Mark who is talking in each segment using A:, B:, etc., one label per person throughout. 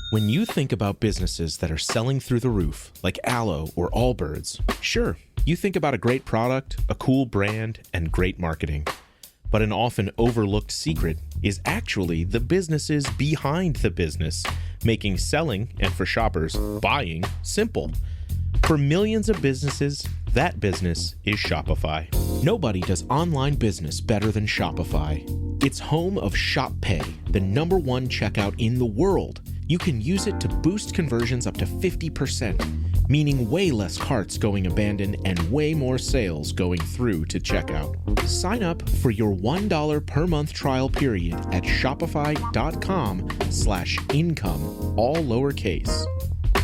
A: When you think about businesses that are selling through the roof, like Aloe or Allbirds, sure, you think about a great product, a cool brand, and great marketing. But an often overlooked secret is actually the businesses behind the business, making selling, and for shoppers, buying, simple. For millions of businesses, that business is Shopify. Nobody does online business better than Shopify. It's home of Shop Pay, the #1 checkout in the world. You can use it to boost conversions up to 50%, meaning way less carts going abandoned and way more sales going through to checkout. Sign up for your $1 per month trial period at shopify.com/income, all lowercase.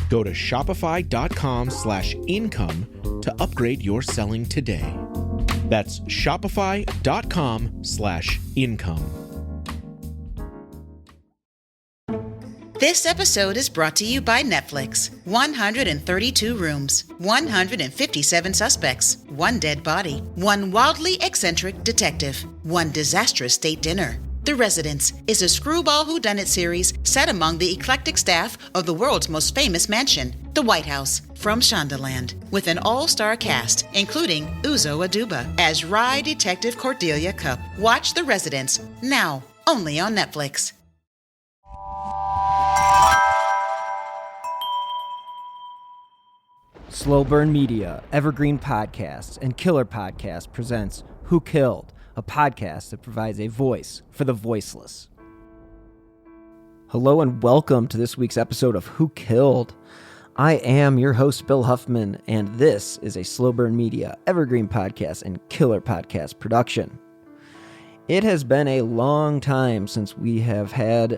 A: Go to shopify.com/income to upgrade your selling today. That's shopify.com/income.
B: This episode is brought to you by Netflix. 132 rooms, 157 suspects, 1 dead body, 1 wildly eccentric detective, 1 disastrous date dinner. The Residence is a screwball whodunit series set among the eclectic staff of the world's most famous mansion, the White House, from Shondaland, with an all-star cast, including Uzo Aduba as Rye Detective Cordelia Cup. Watch The Residence, now, only on Netflix.
C: Slow Burn Media, Evergreen Podcasts, and Killer Podcast presents Who Killed, a podcast that provides a voice for the voiceless. Hello and welcome to this week's episode of Who Killed. I am your host, Bill Huffman, and this is a Slow Burn Media, Evergreen Podcast, and Killer Podcast production. It has been a long time since we have had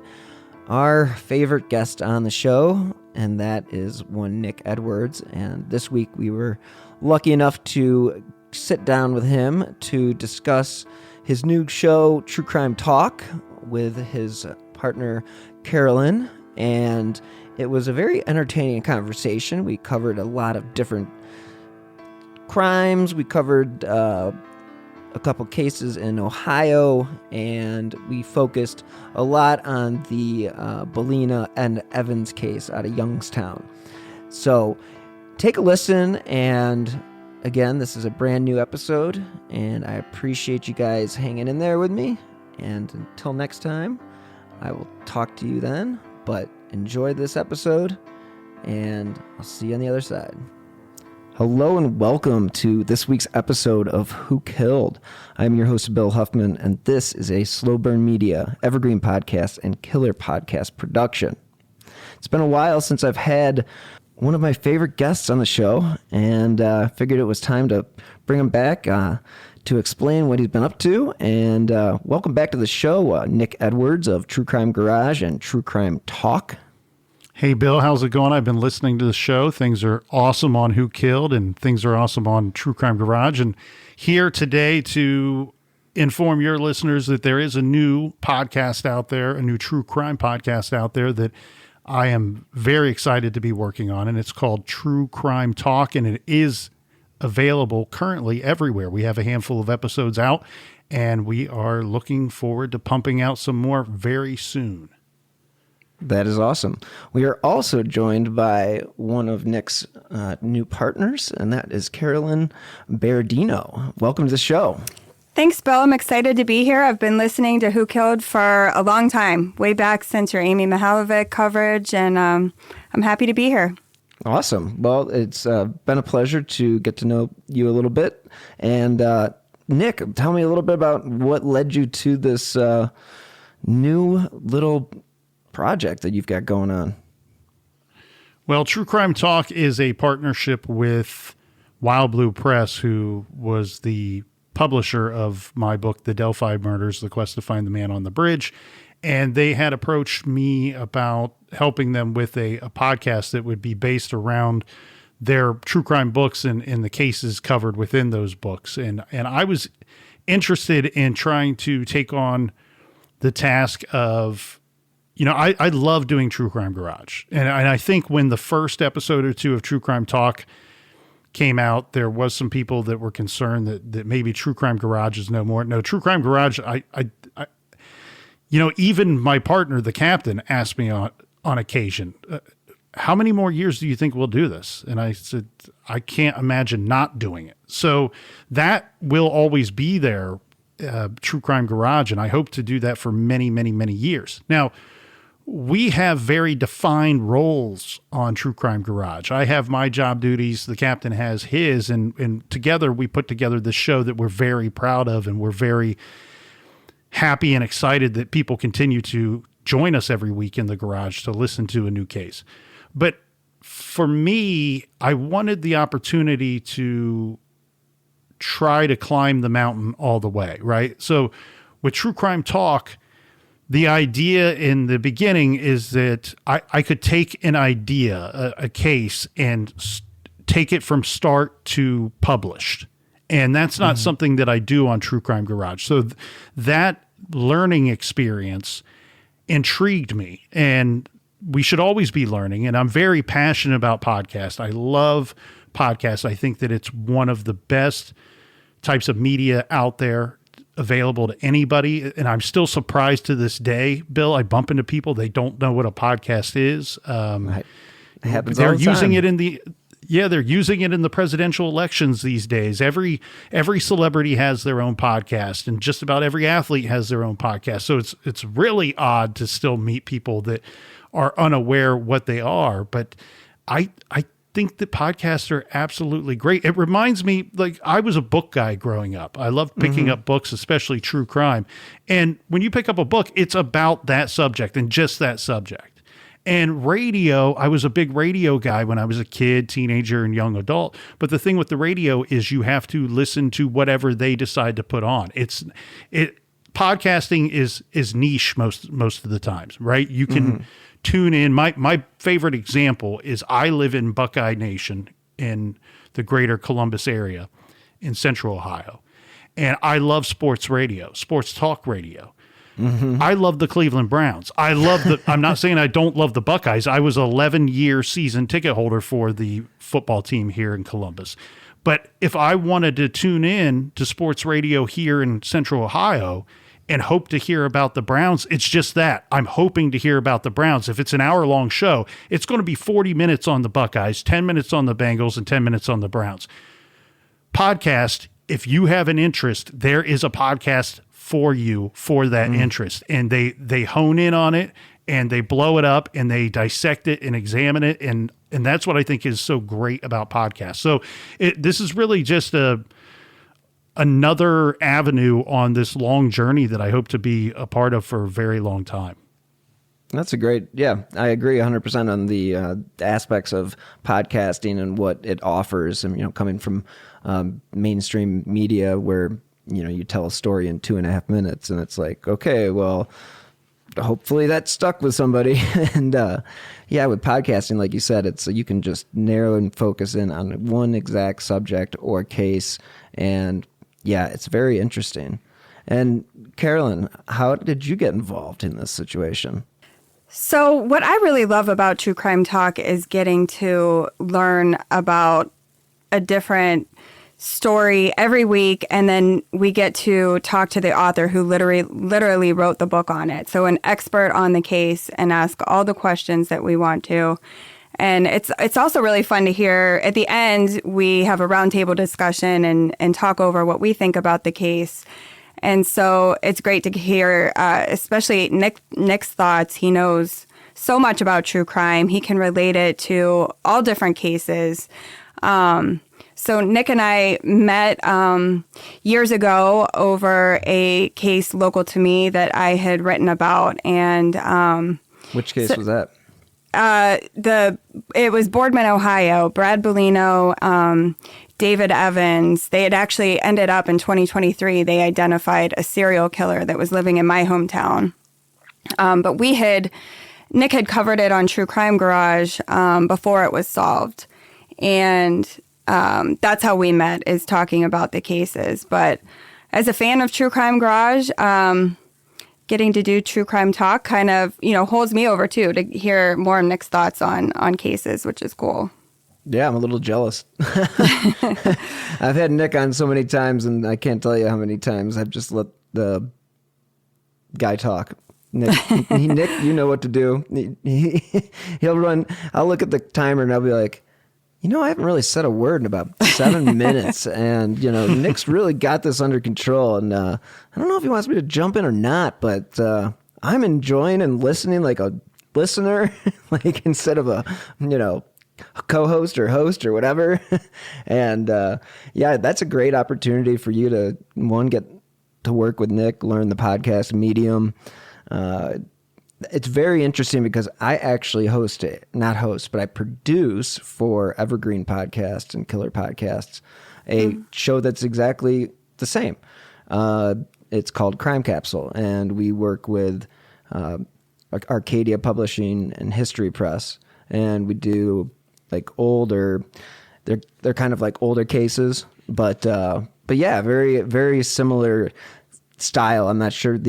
C: our favorite guest on the show, and that is one Nic Edwards. And this week we were lucky enough to sit down with him to discuss his new show, True Crime Talk, with his partner, Carolyn. And it was a very entertaining conversation. We covered a lot of different crimes. We covered a couple cases in Ohio, and we focused a lot on the Bellino and Evans case out of Youngstown. So take a listen, and again, this is a brand new episode, and I appreciate you guys hanging in there with me, and until next time, I will talk to you then, but enjoy this episode, and I'll see you on the other side. Hello and welcome to this week's episode of Who Killed. I'm your host, Bill Huffman, and this is a Slow Burn Media, Evergreen Podcast, and Killer Podcast production. It's been a while since I've had one of my favorite guests on the show, and figured it was time to bring him back to explain what he's been up to. And welcome back to the show, Nic Edwards of True Crime Garage and True Crime Talk.
D: Hey, Bill, how's it going? I've been listening to the show. Things are awesome on Who Killed, and things are awesome on True Crime Garage. And here today to inform your listeners that there is a new podcast out there, a new true crime podcast out there that I am very excited to be working on, and it's called True Crime Talk, and it is available currently everywhere. We have a handful of episodes out, and we are looking forward to pumping out some more very soon.
C: That is awesome. We are also joined by one of Nic's new partners, and that is Carolyn Berardino. Welcome to the show.
E: Thanks, Bill. I'm excited to be here. I've been listening to Who Killed for a long time, way back since your Amy Mihalovic coverage, and I'm happy to be here.
C: Awesome. Well, it's been a pleasure to get to know you a little bit. And Nic, tell me a little bit about what led you to this new little project that you've got going on.
D: Well, True Crime Talk is a partnership with Wild Blue Press, who was the publisher of my book, The Delphi Murders, The Quest to Find the Man on the Bridge. And they had approached me about helping them with a podcast that would be based around their true crime books and the cases covered within those books. And I was interested in trying to take on the task of, I love doing True Crime Garage. And I think when the first episode or two of True Crime Talk came out, there was some people that were concerned that maybe True Crime Garage is no more. No, True Crime Garage, even my partner, the captain, asked me on occasion. How many more years do you think we'll do this? And I said, I can't imagine not doing it. So that will always be there, True Crime Garage, and I hope to do that for many, many, many years. Now, we have very defined roles on True Crime Garage. I have my job duties, the captain has his, and together we put together this show that we're very proud of, and we're very happy and excited that people continue to join us every week in the garage to listen to a new case. But for me, I wanted the opportunity to try to climb the mountain all the way, right? So with True Crime Talk, the idea in the beginning is that I could take an idea, a case, and take it from start to published. And that's not something that I do on True Crime Garage. So that learning experience intrigued me. And we should always be learning. And I'm very passionate about podcasts. I love podcasts. I think that it's one of the best types of media out there, available to anybody. And I'm still surprised to this day, Bill, I bump into people, they don't know what a podcast is.
C: Right. It happens
D: they're
C: all the
D: using
C: time.
D: they're using it in the presidential elections these days. Every celebrity has their own podcast, and just about every athlete has their own podcast. So it's really odd to still meet people that are unaware what they are. But I think that podcasts are absolutely great. It reminds me, like, I was a book guy growing up. I loved picking up books, especially true crime. And when you pick up a book, it's about that subject and just that subject. And radio, I was a big radio guy when I was a kid, teenager, and young adult. But the thing with the radio is you have to listen to whatever they decide to put on. Podcasting is niche most of the times, right? You can tune in. My favorite example is I live in Buckeye Nation in the greater Columbus area in Central Ohio. And I love sports radio, sports talk radio. I love the Cleveland Browns. I'm not saying I don't love the Buckeyes. I was an 11-year season ticket holder for the football team here in Columbus. But if I wanted to tune in to sports radio here in Central Ohio and hope to hear about the Browns, it's just that. I'm hoping to hear about the Browns. If it's an hour-long show, it's going to be 40 minutes on the Buckeyes, 10 minutes on the Bengals, and 10 minutes on the Browns. Podcast, if you have an interest, there is a podcast for you for that interest. And they hone in on it, and they blow it up, and they dissect it and examine it. And that's what I think is so great about podcasts. So this is really just another avenue on this long journey that I hope to be a part of for a very long time.
C: That's a great, I agree 100% on the aspects of podcasting and what it offers. And, coming from mainstream media where, you tell a story in 2.5 minutes and it's like, okay, well, hopefully that stuck with somebody. And with podcasting, like you said, it's you can just narrow and focus in on one exact subject or case. And it's very interesting. And Carolyn, how did you get involved in this situation?
E: So what I really love about True Crime Talk is getting to learn about a different story every week, and then we get to talk to the author who literally wrote the book on it. So an expert on the case, and ask all the questions that we want to. And it's also really fun to hear. At the end, we have a roundtable discussion and talk over what we think about the case. And so it's great to hear, especially Nic's thoughts. He knows so much about true crime. He can relate it to all different cases. So Nic and I met years ago over a case local to me that I had written about. And
C: which case was that?
E: It was Boardman, Ohio. Brad Bellino, David Evans. They had actually ended up in 2023. They identified a serial killer that was living in my hometown. But Nic had covered it on True Crime Garage before it was solved. And that's how we met, is talking about the cases. But as a fan of True Crime Garage, getting to do True Crime Talk kind of, holds me over too, to hear more of Nic's thoughts on cases, which is cool.
C: Yeah, I'm a little jealous. I've had Nic on so many times, and I can't tell you how many times I've just let the guy talk. Nick, you know what to do. He'll run. I'll look at the timer and I'll be like, I haven't really said a word in about 7 minutes, and Nick's really got this under control. And I don't know if he wants me to jump in or not, but I'm enjoying and listening like a listener, like instead of a co-host or host or whatever. And that's a great opportunity for you to get to work with Nick, learn the podcast medium. It's very interesting because I actually I produce for Evergreen Podcasts and Killer Podcasts, a show that's exactly the same. It's called Crime Capsule, and we work with Arcadia Publishing and History Press, and we do like older, they're kind of like older cases, but yeah, very, very similar style. I'm not sure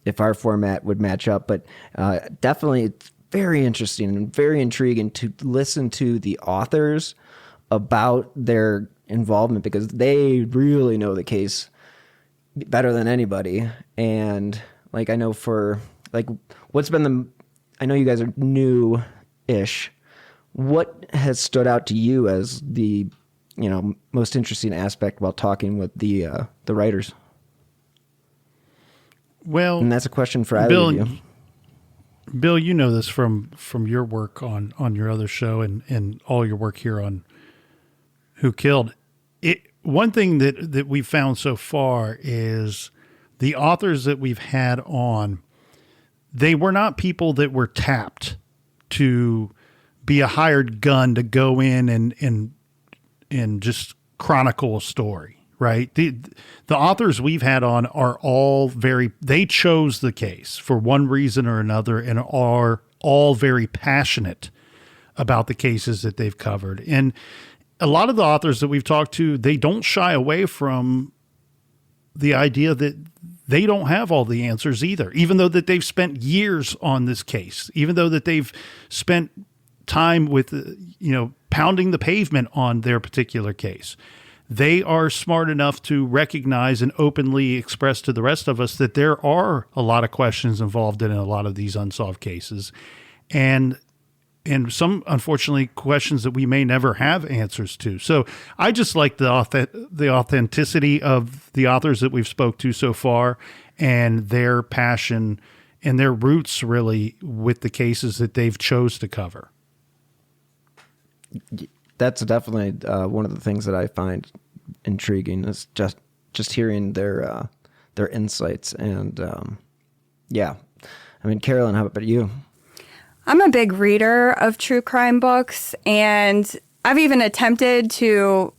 C: if our format would match up, but definitely it's very interesting and very intriguing to listen to the authors about their involvement, because they really know the case better than anybody. And like, I know I know you guys are new-ish. What has stood out to you as the, most interesting aspect while talking with the writers?
D: Well,
C: and that's a question for either of you.
D: Bill, you know this from your work on your other show and all your work here on Who Killed. One thing that we've found so far is the authors that we've had on, they were not people that were tapped to be a hired gun to go in and just chronicle a story. Right. The authors we've had on are all they chose the case for one reason or another and are all very passionate about the cases that they've covered. And a lot of the authors that we've talked to, they don't shy away from the idea that they don't have all the answers either, even though that they've spent years on this case, even though that they've spent time with, pounding the pavement on their particular case. They are smart enough to recognize and openly express to the rest of us that there are a lot of questions involved in a lot of these unsolved cases. And some, unfortunately, questions that we may never have answers to. So I just like the authenticity of the authors that we've spoke to so far and their passion and their roots really with the cases that they've chose to cover.
C: That's definitely one of the things that I find intriguing is just hearing their insights. And Carolyn, how about you?
E: I'm a big reader of true crime books, and I've even attempted to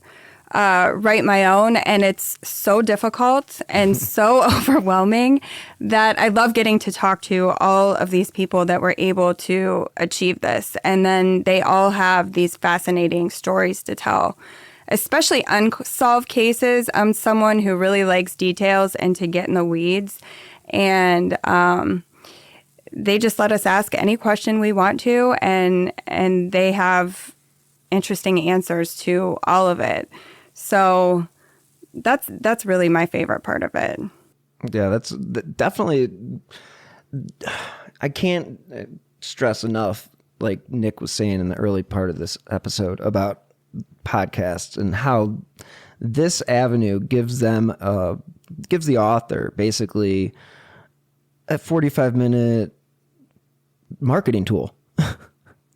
E: write my own, and it's so difficult and so overwhelming that I love getting to talk to all of these people that were able to achieve this. And then they all have these fascinating stories to tell, especially unsolved cases. I'm someone who really likes details and to get in the weeds. And they just let us ask any question we want to, and they have interesting answers to all of it. So that's really my favorite part of it.
C: Yeah, that's definitely, I can't stress enough, like Nick was saying in the early part of this episode about podcasts and how this avenue gives the author basically a 45-minute marketing tool.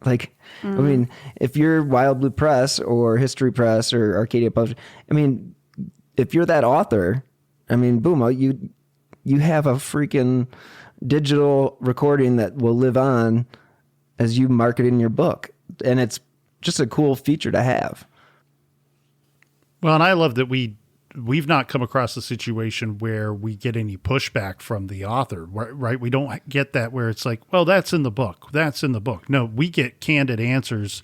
C: Like, I mean, if you're Wild Blue Press or History Press or Arcadia Publishing, if you're that author, boom, you have a freaking digital recording that will live on as you market in your book. And it's just a cool feature to have.
D: Well, and I love that we've not come across a situation where we get any pushback from the author, right? We don't get that where it's like, well, that's in the book. That's in the book. No, we get candid answers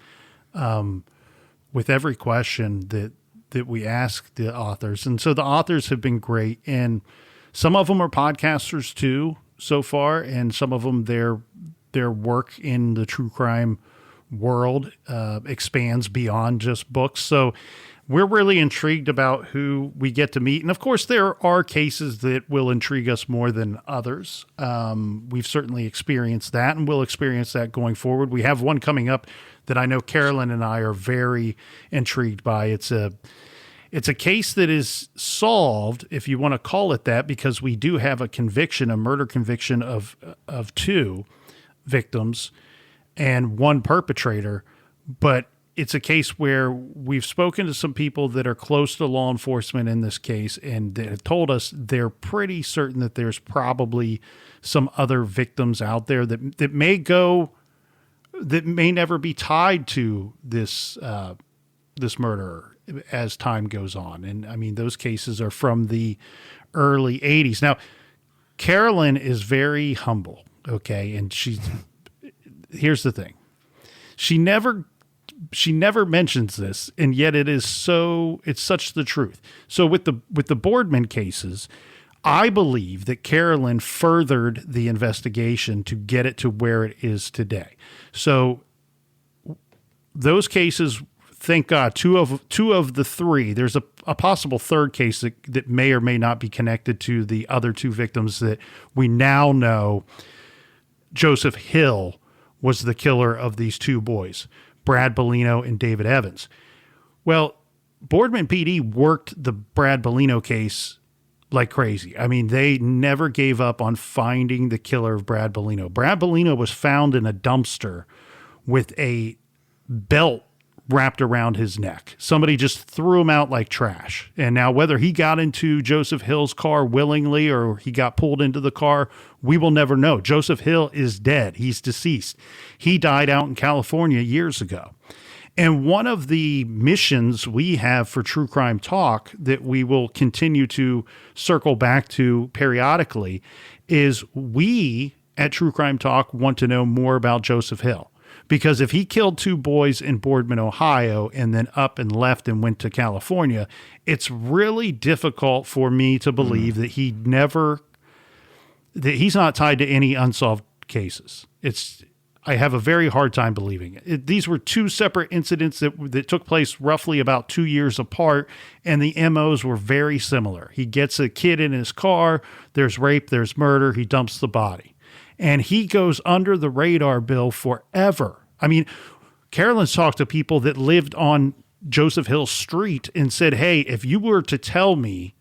D: with every question that we ask the authors. And so the authors have been great. And some of them are podcasters too, so far. And some of them, their work in the true crime world expands beyond just books. So we're really intrigued about who we get to meet. And of course, there are cases that will intrigue us more than others. We've certainly experienced that, and we'll experience that going forward. We have one coming up that I know Carolyn and I are very intrigued by. It's a case that is solved, if you want to call it that, because we do have a conviction, a murder conviction of 2 victims and 1 perpetrator. But it's a case where we've spoken to some people that are close to law enforcement in this case, and they have told us they're pretty certain that there's probably some other victims out there that may never be tied to this murderer as time goes on. And I mean, those cases are from the early 80s. Now, Carolyn is very humble, okay? And here's the thing. She never mentions this, and yet it's such the truth. So with the Boardman cases, I believe that Carolyn furthered the investigation to get it to where it is today. So those cases, thank God, two of the 3, there's a possible third case that may or may not be connected to the other 2 victims that we now know Joseph Hill was the killer of these 2 boys, Brad Bellino and David Evans. Well, Boardman PD worked the Brad Bellino case like crazy. I mean, they never gave up on finding the killer of Brad Bellino. Brad Bellino was found in a dumpster with a belt wrapped around his neck. Somebody just threw him out like trash. And now whether he got into Joseph Hill's car willingly or he got pulled into the car, we will never know. Joseph Hill is dead. He's deceased. He died out in California years ago. And one of the missions we have for True Crime Talk that we will continue to circle back to periodically is we at True Crime Talk want to know more about Joseph Hill. Because if he killed 2 boys in Boardman, Ohio, and then up and left and went to California, it's really difficult for me to believe that he's not tied to any unsolved cases. I have a very hard time believing it. These were 2 separate incidents that took place roughly about 2 years apart, and the MOs were very similar. He gets a kid in his car, there's rape, there's murder, he dumps the body. And he goes under the radar, Bill, forever. I mean, Carolyn's talked to people that lived on Joseph Hill Street and said, hey, if you were to tell me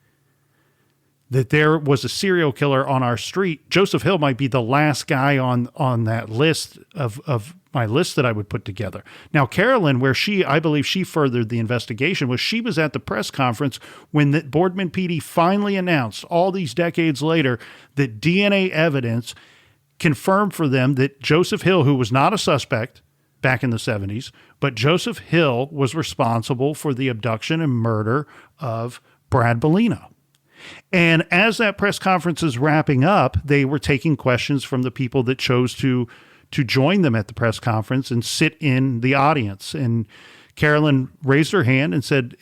D: that there was a serial killer on our street, Joseph Hill might be the last guy on that list of my list that I would put together. Now, Carolyn, where I believe she furthered the investigation, she was at the press conference when the Boardman PD finally announced all these decades later that DNA evidence confirmed for them that Joseph Hill, who was not a suspect back in the 70s, but Joseph Hill was responsible for the abduction and murder of Brad Bellino. And as that press conference is wrapping up, they were taking questions from the people that chose to join them at the press conference and sit in the audience. And Carolyn raised her hand and said,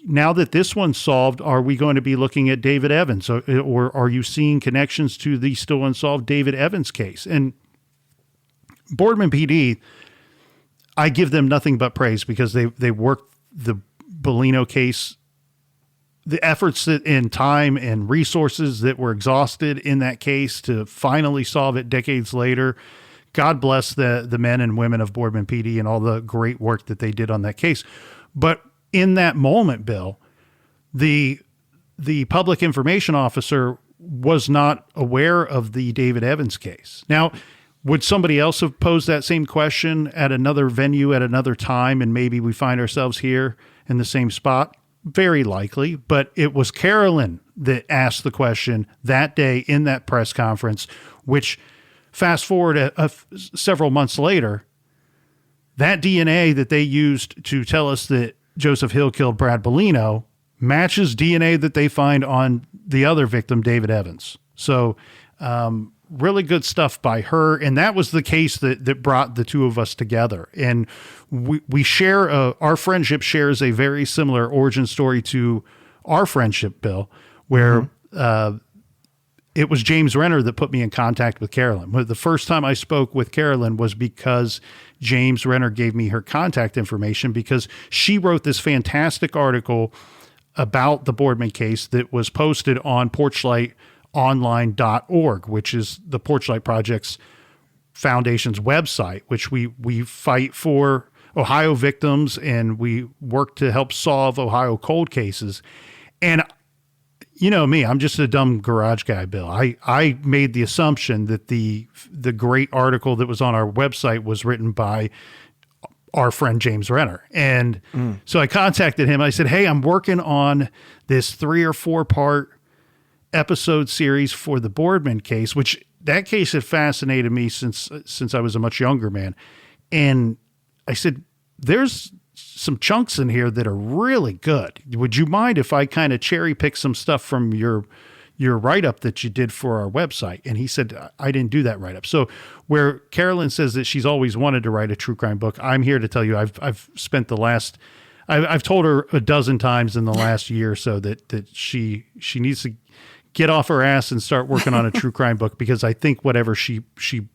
D: now that this one's solved, are we going to be looking at David Evans, or are you seeing connections to the still unsolved David Evans case? And Boardman PD, I give them nothing but praise because they worked the Bellino case, the efforts in time and resources that were exhausted in that case to finally solve it decades later. God bless the men and women of Boardman PD and all the great work that they did on that case. But in that moment, Bill, the public information officer was not aware of the David Evans case. Now, would somebody else have posed that same question at another venue at another time, and maybe we find ourselves here in the same spot? Very likely, but it was Carolyn that asked the question that day in that press conference, which fast forward several months later, that DNA that they used to tell us that Joseph Hill killed Brad Bellino matches DNA that they find on the other victim, David Evans. So really good stuff by her. And that was the case that brought the 2 of us together. And we share, our friendship shares a very similar origin story to our friendship, Bill, where it was James Renner that put me in contact with Carolyn. The first time I spoke with Carolyn was because James Renner gave me her contact information, because she wrote this fantastic article about the Boardman case that was posted on porchlightonline.org, which is the Porchlight Project's Foundation's website, which we fight for Ohio victims, and we work to help solve Ohio cold cases. And you know me, I'm just a dumb garage guy, Bill. I made the assumption that the great article that was on our website was written by our friend James Renner. And so I contacted him. I said, hey, I'm working on this 3 or 4 part episode series for the Boardman case, which that case had fascinated me since I was a much younger man. And I said, there's some chunks in here that are really good. Would you mind if I kind of cherry pick some stuff from your write-up that you did for our website? And he said, I didn't do that write-up. So where Carolyn says that she's always wanted to write a true crime book, I'm here to tell you I've spent I've told her a dozen times in the last year or so that she needs to get off her ass and start working on a true crime book, because I think whatever she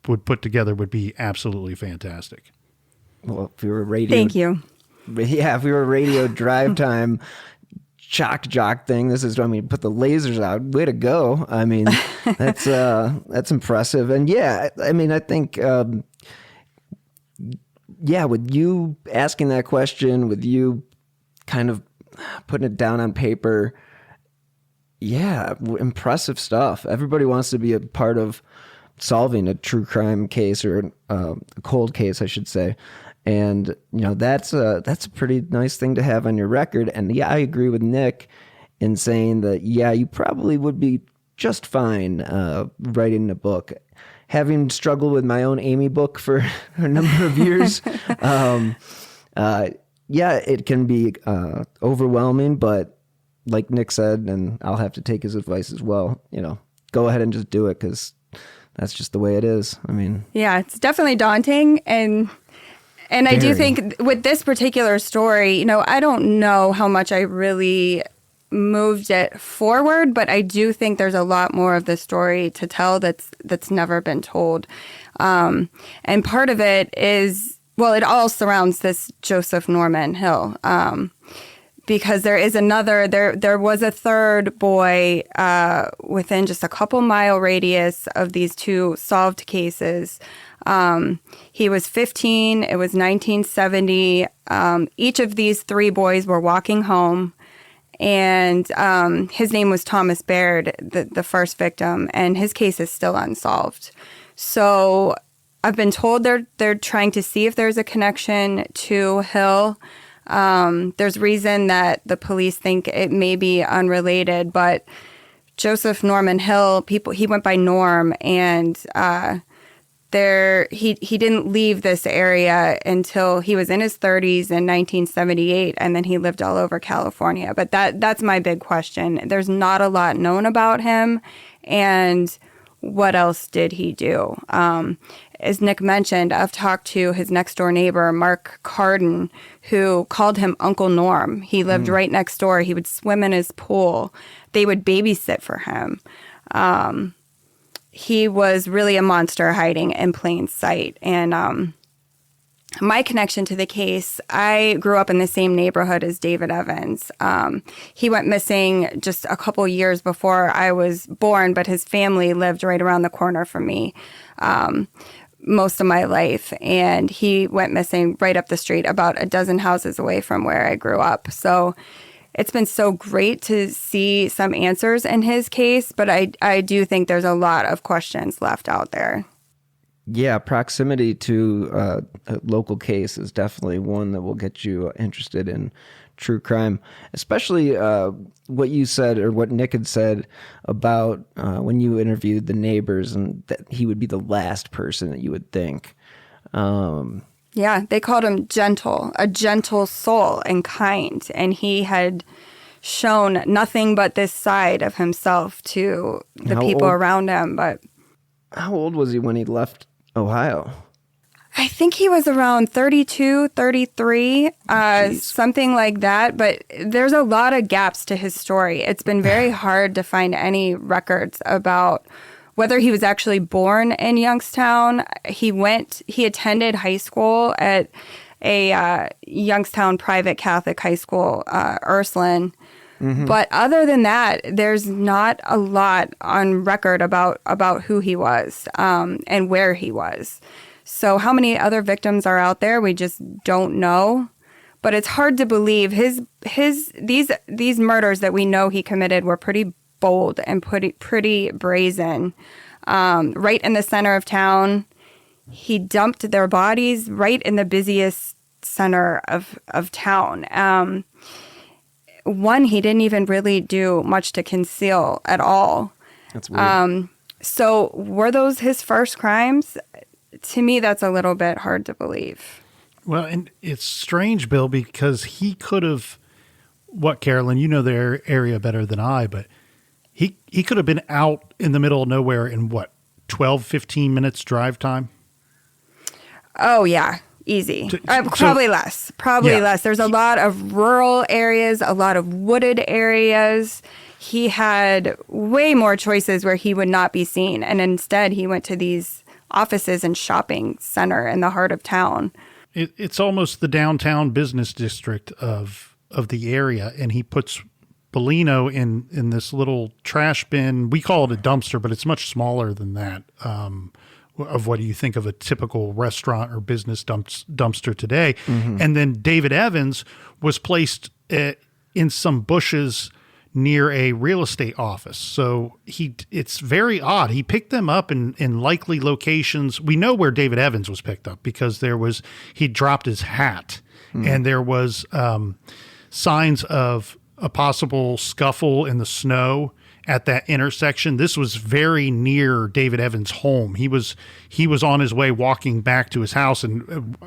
D: would put together would be absolutely fantastic.
C: Well, if we were radio,
E: Thank you.
C: Yeah, if we were radio drive time shock jock thing, this is, put the lasers out. Way to go. I mean, that's impressive. And yeah, I mean, I think, with you asking that question, with you kind of putting it down on paper, yeah, impressive stuff. Everybody wants to be a part of solving a true crime case, or a cold case, I should say. And, that's a pretty nice thing to have on your record. And yeah, I agree with Nick in saying that, yeah, you probably would be just fine writing a book. Having struggled with my own Amy book for a number of years, it can be overwhelming, but like Nick said, and I'll have to take his advice as well, go ahead and just do it, because that's just the way it is. I mean, yeah,
E: it's definitely daunting. And I do think with this particular story, I don't know how much I really moved it forward, but I do think there's a lot more of the story to tell that's never been told. And part of it is, it all surrounds this Joseph Norman Hill. Because there is there was a third boy within just a couple mile radius of these 2 solved cases. He was 15. It was 1970. Each of these 3 boys were walking home, and his name was Thomas Baird, the first victim, and his case is still unsolved. So I've been told they're trying to see if there's a connection to Hill. There's reason that the police think it may be unrelated, but Joseph Norman Hill, he went by Norm, and he didn't leave this area until he was in his 30s in 1978, and then he lived all over California. But that's my big question. There's not a lot known about him, and what else did he do? As Nick mentioned, I've talked to his next door neighbor, Mark Carden, who called him Uncle Norm. He lived right next door. He would swim in his pool. They would babysit for him. He was really a monster hiding in plain sight. And my connection to the case, I grew up in the same neighborhood as David Evans. He went missing just a couple years before I was born, but his family lived right around the corner from me most of my life. And he went missing right up the street, about a dozen houses away from where I grew up. So it's been so great to see some answers in his case, but I do think there's a lot of questions left out there.
C: Yeah, proximity to a local case is definitely one that will get you interested in true crime, especially what you said, or what Nick had said about when you interviewed the neighbors, and that he would be the last person that you would think.
E: Yeah, they called him gentle, a gentle soul and kind, and he had shown nothing but this side of himself to the people around him. But
C: how old was he when he left Ohio?
E: I think he was around 32, 33, something like that. But there's a lot of gaps to his story. It's been very hard to find any records about whether he was actually born in Youngstown. He attended high school at a Youngstown private Catholic high school, Ursuline. Mm-hmm. But other than that, there's not a lot on record about who he was and where he was. So how many other victims are out there? We just don't know. But it's hard to believe these murders that we know he committed were pretty bold and pretty brazen. Right in the center of town, he dumped their bodies right in the busiest center of town. One, he didn't even really do much to conceal at all.
C: That's weird.
E: So were those his first crimes? To me, that's a little bit hard to believe.
D: Well, and it's strange, Bill, because he could have, Carolyn, you know their area better than I, but he could have been out in the middle of nowhere in 12, 15 minutes drive time?
E: Oh, yeah. Easy. Probably less. Less. There's a lot of rural areas, a lot of wooded areas. He had way more choices where he would not be seen. And instead, he went to these offices and shopping center in the heart of town.
D: It's almost the downtown business district of the area. And he puts Bellino in this little trash bin. We call it a dumpster, but it's much smaller than that. Of what do you think of a typical restaurant or business dumpster today. Mm-hmm. And then David Evans was placed in some bushes near a real estate office. So it's very odd. He picked them up in likely locations. We know where David Evans was picked up because he dropped his hat, and there was signs of a possible scuffle in the snow at that intersection. This was very near David Evans' home. He was on his way walking back to his house, and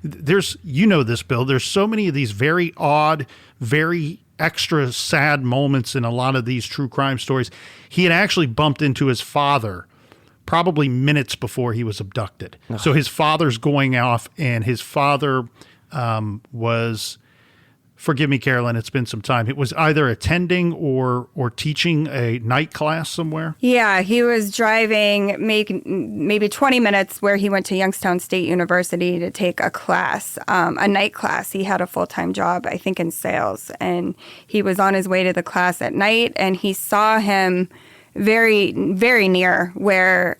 D: there's, this, Bill, there's so many of these very odd, very extra sad moments in a lot of these true crime stories. He had actually bumped into his father probably minutes before he was abducted. Ugh. So his father's going off, and his father was, forgive me, Carolyn, it's been some time. It was either attending or teaching a night class somewhere. Yeah,
E: he was driving maybe 20 minutes where he went to Youngstown State University to take a class, a night class. He had a full-time job, I think, in sales. And he was on his way to the class at night, and he saw him very, very near where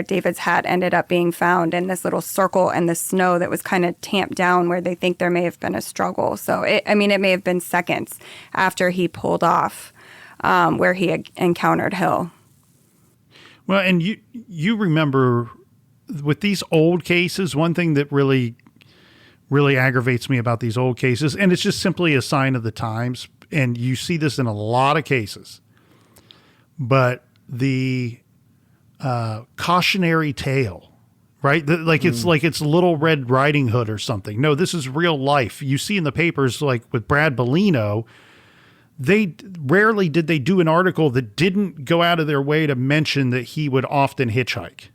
E: David's hat ended up being found, in this little circle in the snow that was kind of tamped down where they think there may have been a struggle. So, it may have been seconds after he pulled off where he had encountered Hill.
D: Well, and you remember with these old cases, one thing that really, really aggravates me about these old cases, and it's just simply a sign of the times, and you see this in a lot of cases, but the cautionary tale, right? It's like it's Little Red Riding Hood or something. No, this is real life. You see in the papers, like with Brad Bellino, they rarely did they do an article that didn't go out of their way to mention that he would often hitchhike.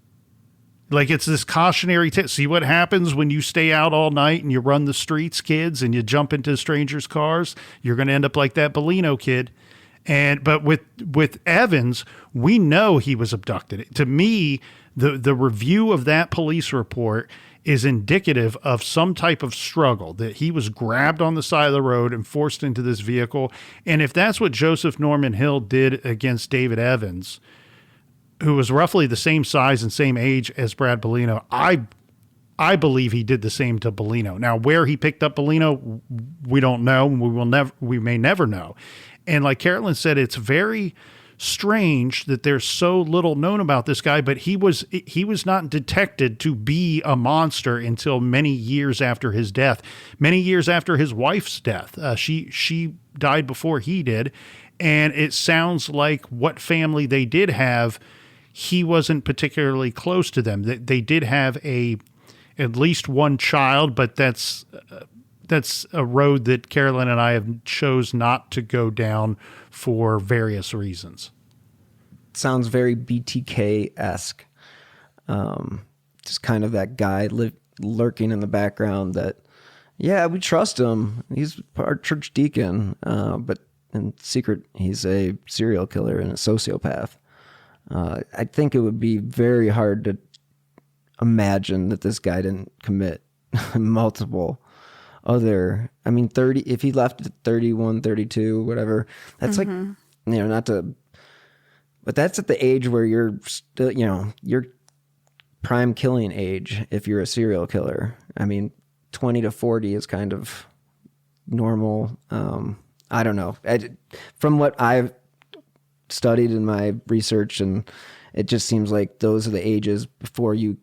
D: Like, it's this cautionary tale. See what happens when you stay out all night and you run the streets, kids, and you jump into strangers' cars? You're going to end up like that Bellino kid. But with Evans, we know he was abducted. To me, the review of that police report is indicative of some type of struggle, that he was grabbed on the side of the road and forced into this vehicle. And if that's what Joseph Norman Hill did against David Evans, who was roughly the same size and same age as Brad Bellino, I believe he did the same to Bellino. Now, where he picked up Bellino, we don't know. We may never know. And like Carolyn said, it's very strange that there's so little known about this guy, but he was not detected to be a monster until many years after his death, many years after his wife's death. She died before he did. And it sounds like what family they did have, he wasn't particularly close to them. They did have at least one child, but that's a road that Carolyn and I have chose not to go down for various reasons.
C: Sounds very BTK-esque. Just kind of that guy lurking in the background that, yeah, we trust him. He's our church deacon, but in secret, he's a serial killer and a sociopath. I think it would be very hard to imagine that this guy didn't commit multiple other, 30, if he left at 31, 32, whatever, that's like, not to, but that's at the age where you're still, you're prime killing age if you're a serial killer. 20 to 40 is kind of normal. I don't know. From what I've studied in my research, and it just seems like those are the ages before you,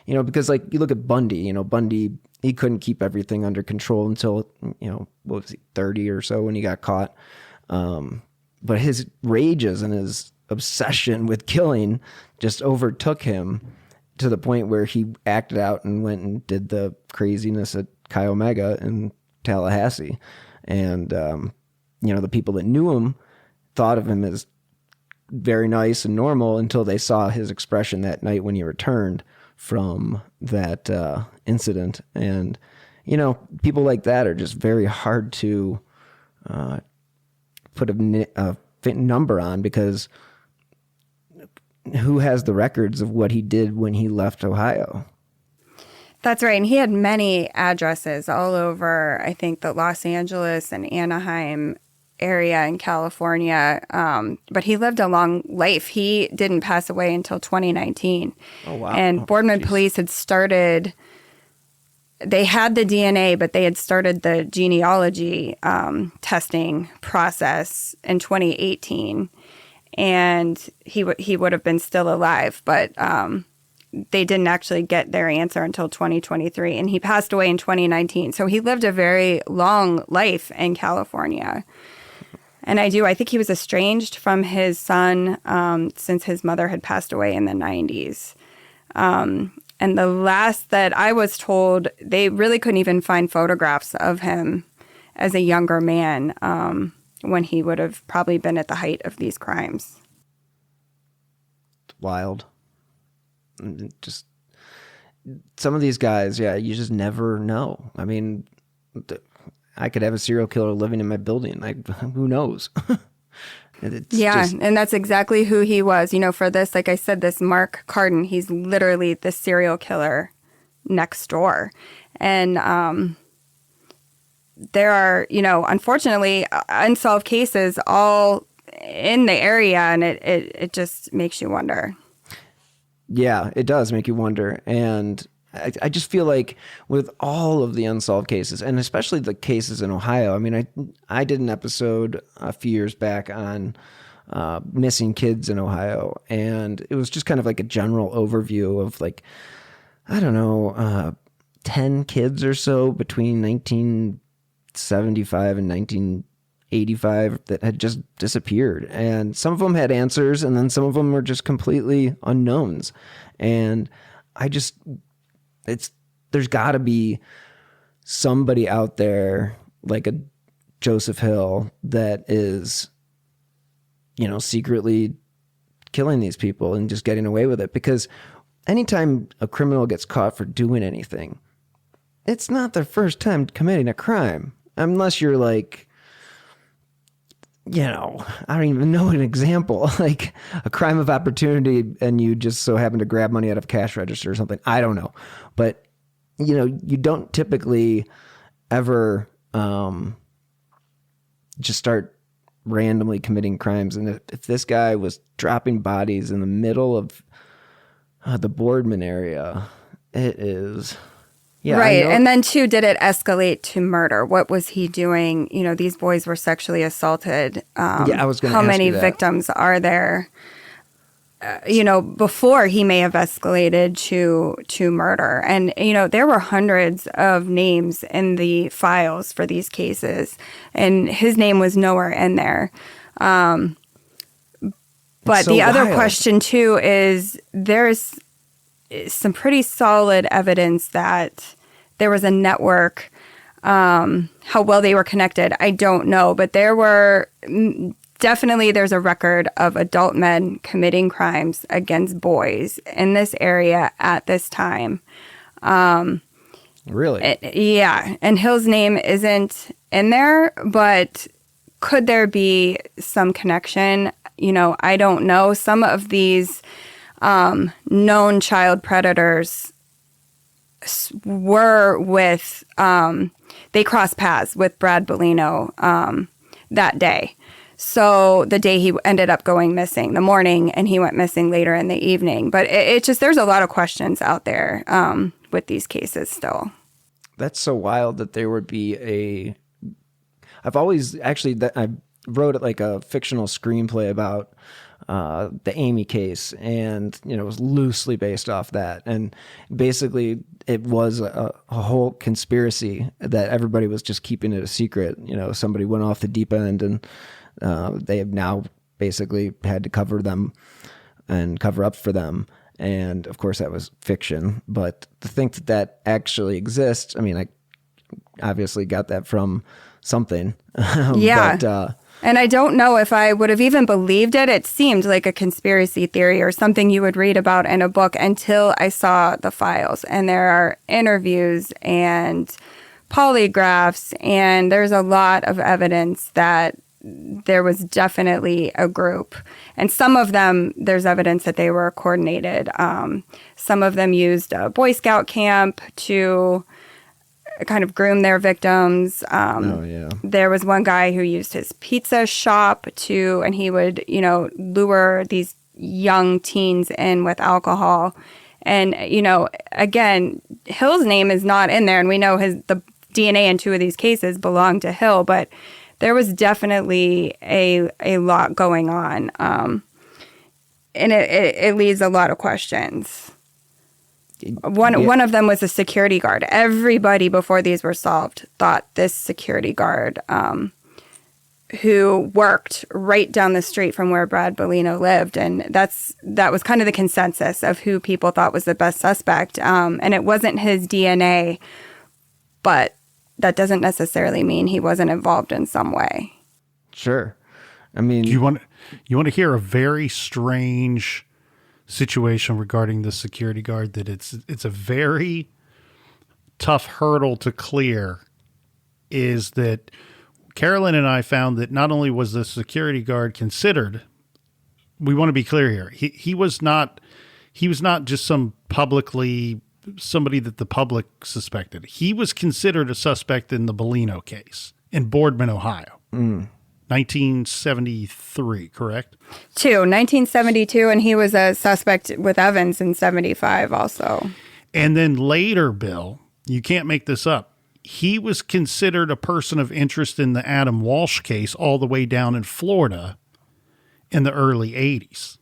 C: because like you look at Bundy, Bundy, he couldn't keep everything under control until, what was he, 30 or so when he got caught. But his rages and his obsession with killing just overtook him to the point where he acted out and went and did the craziness at Chi Omega in Tallahassee. And, the people that knew him thought of him as very nice and normal until they saw his expression that night when he returned from that incident. And, people like that are just very hard to put a number on, because who has the records of what he did when he left Ohio?
E: That's right. And he had many addresses all over, I think, the Los Angeles and Anaheim area in California. But he lived a long life. He didn't pass away until 2019. Oh, wow. And Boardman police had started, they had the DNA, but they had started the genealogy testing process in 2018. And he would have been still alive, but they didn't actually get their answer until 2023, and he passed away in 2019. So he lived a very long life in California. And I think he was estranged from his son since his mother had passed away in the 90s. And the last that I was told, they really couldn't even find photographs of him as a younger man when he would have probably been at the height of these crimes.
C: Wild. Just some of these guys, you just never know. I could have a serial killer living in my building. Who knows? And
E: that's exactly who he was. For this, like I said, this Mark Carden, he's literally the serial killer next door. And there are, unfortunately, unsolved cases all in the area, and it just makes you wonder.
C: Yeah, it does make you wonder. And I just feel like with all of the unsolved cases, and especially the cases in Ohio, I did an episode a few years back on missing kids in Ohio, and it was just kind of like a general overview of 10 kids or so between 1975 and 1985 that had just disappeared. And some of them had answers, and then some of them were just completely unknowns. And there's got to be somebody out there like a Joseph Hill that is, secretly killing these people and just getting away with it. Because anytime a criminal gets caught for doing anything, it's not their first time committing a crime. Unless you're like, I don't even know an example, like a crime of opportunity and you just so happen to grab money out of a cash register or something. I don't know. But, you don't typically ever just start randomly committing crimes. And if this guy was dropping bodies in the middle of the Boardman area, it is... Yeah,
E: right. And then, too, did it escalate to murder? What was he doing? These boys were sexually assaulted.
C: I was going to ask you that.
E: How many victims are there? Before he may have escalated to murder. And, there were hundreds of names in the files for these cases, and his name was nowhere in there. But the other question, too, is there's some pretty solid evidence that there was a network. How well they were connected, I don't know. But there were definitely, there's a record of adult men committing crimes against boys in this area at this time.
C: Really?
E: Yeah. And Hill's name isn't in there, but could there be some connection? I don't know. Some of these known child predators were with, they crossed paths with Brad Bellino that day. So the day he ended up going missing, the morning, and he went missing later in the evening. But it just, there's a lot of questions out there with these cases still.
C: That's so wild that there would be I've always actually, I wrote like a fictional screenplay about the Amy case, and it was loosely based off that. And basically it was a whole conspiracy that everybody was just keeping it a secret. Somebody went off the deep end, and they have now basically had to cover them and cover up for them. And of course that was fiction, but to think that actually exists, I mean, I obviously got that from something.
E: Yeah.
C: But,
E: and I don't know if I would have even believed it. It seemed like a conspiracy theory or something you would read about in a book until I saw the files. And there are interviews and polygraphs, and there's a lot of evidence that there was definitely a group. And some of them, there's evidence that they were coordinated. Some of them used a Boy Scout camp to kind of groom their victims. There was one guy who used his pizza shop and he would, lure these young teens in with alcohol. And, again, Hill's name is not in there, and we know the DNA in 2 of these cases belonged to Hill, but there was definitely a lot going on. And it leaves a lot of questions. One of them was a security guard. Everybody before these were solved thought this security guard who worked right down the street from where Brad Bellino lived. And that was kind of the consensus of who people thought was the best suspect. And it wasn't his DNA, but that doesn't necessarily mean he wasn't involved in some way.
C: Sure. I mean,
D: you want to hear a very strange situation regarding the security guard, that it's a very tough hurdle to clear, is that Carolyn and I found that not only was the security guard considered, we want to be clear here, he was not just somebody that the public suspected. He was considered a suspect in the Bellino case in Boardman, Ohio. 1973, correct?
E: 1972, and he was a suspect with Evans in 75 also.
D: And then later, Bill, you can't make this up, he was considered a person of interest in the Adam Walsh case all the way down in Florida in the early 80s.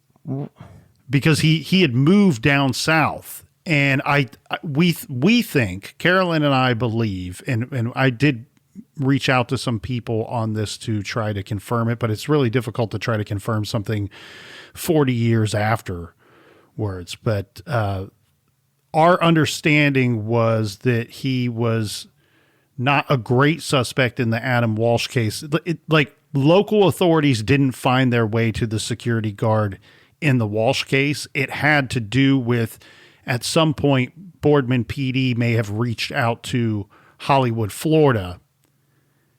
D: Because he had moved down south. And we think, Carolyn and I believe, and I did reach out to some people on this to try to confirm it, but it's really difficult to try to confirm something 40 years afterwards. But our understanding was that he was not a great suspect in the Adam Walsh case. Like, local authorities didn't find their way to the security guard in the Walsh case. It had to do with, at some point, Boardman PD may have reached out to Hollywood, Florida,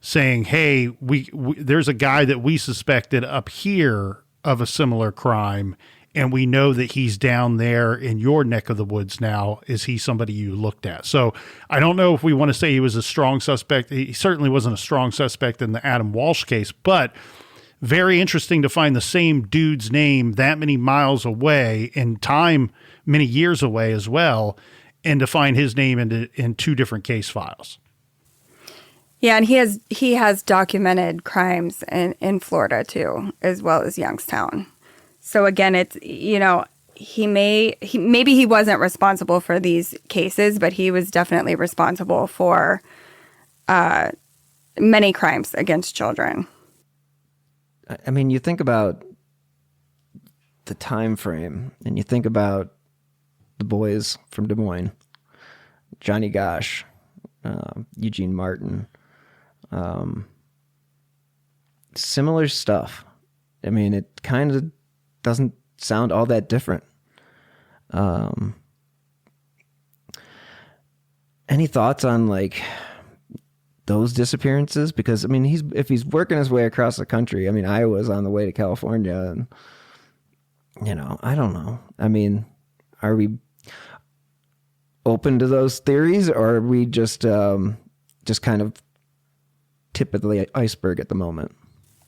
D: saying, hey, we there's a guy that we suspected up here of a similar crime, and we know that he's down there in your neck of the woods now. Is he somebody you looked at? So I don't know if we want to say he was a strong suspect. He certainly wasn't a strong suspect in the Adam Walsh case, but very interesting to find the same dude's name that many miles away in time, many years away as well, and to find his name in 2 different case files.
E: Yeah, and he has documented crimes in Florida too, as well as Youngstown. So again, it's, maybe he wasn't responsible for these cases, but he was definitely responsible for many crimes against children.
C: I mean, you think about the time frame, and you think about the boys from Des Moines, Johnny Gosch, Eugene Martin, similar stuff. I mean, it kind of doesn't sound all that different. Any thoughts on like those disappearances? Because I mean, if he's working his way across the country, I mean, Iowa's on the way to California, and I don't know. I mean, are we open to those theories, or are we just kind of tip of the iceberg at the moment?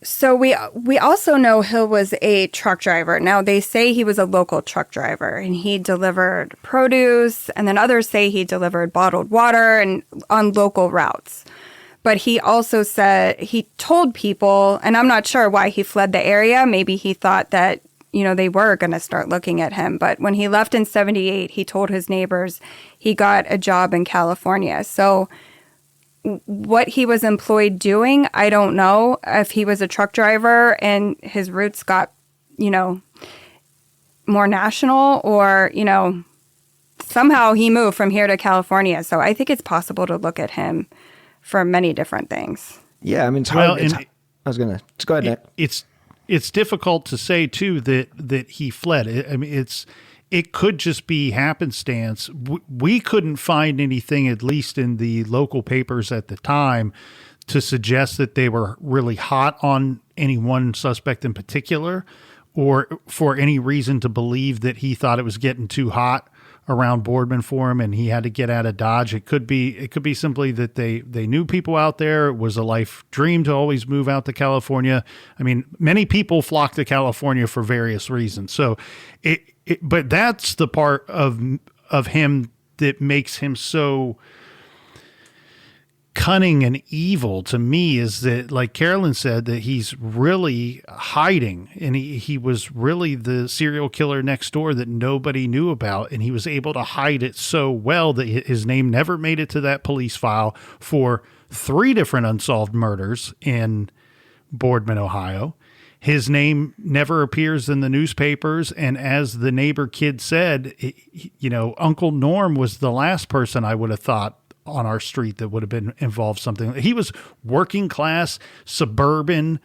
E: So we also know Hill was a truck driver. Now, they say he was a local truck driver and he delivered produce, and then others say he delivered bottled water and on local routes. But he also said he told people, and I'm not sure why he fled the area. Maybe he thought that, they were going to start looking at him. But when he left in 1978, he told his neighbors he got a job in California. So what he was employed doing, I don't know. If he was a truck driver and his roots got, more national, or, somehow he moved from here to California. So I think it's possible to look at him for many different things.
C: Yeah, I mean, it's hard. I was going to just go ahead, Nick.
D: It's difficult to say too that he fled. I mean, it could just be happenstance. We couldn't find anything, at least in the local papers at the time, to suggest that they were really hot on any one suspect in particular, or for any reason to believe that he thought it was getting too hot around Boardman for him and he had to get out of Dodge. It could be simply that they knew people out there. It was a life dream to always move out to California. I mean, many people flock to California for various reasons. So but that's the part of him that makes him so cunning and evil to me, is that, like Carolyn said, that he's really hiding, and he was really the serial killer next door that nobody knew about, and he was able to hide it so well that his name never made it to that police file for 3 different unsolved murders in Boardman, Ohio. His name never appears in the newspapers, and as the neighbor kid said, Uncle Norm was the last person I would have thought on our street that would have been involved something. He was working class, suburban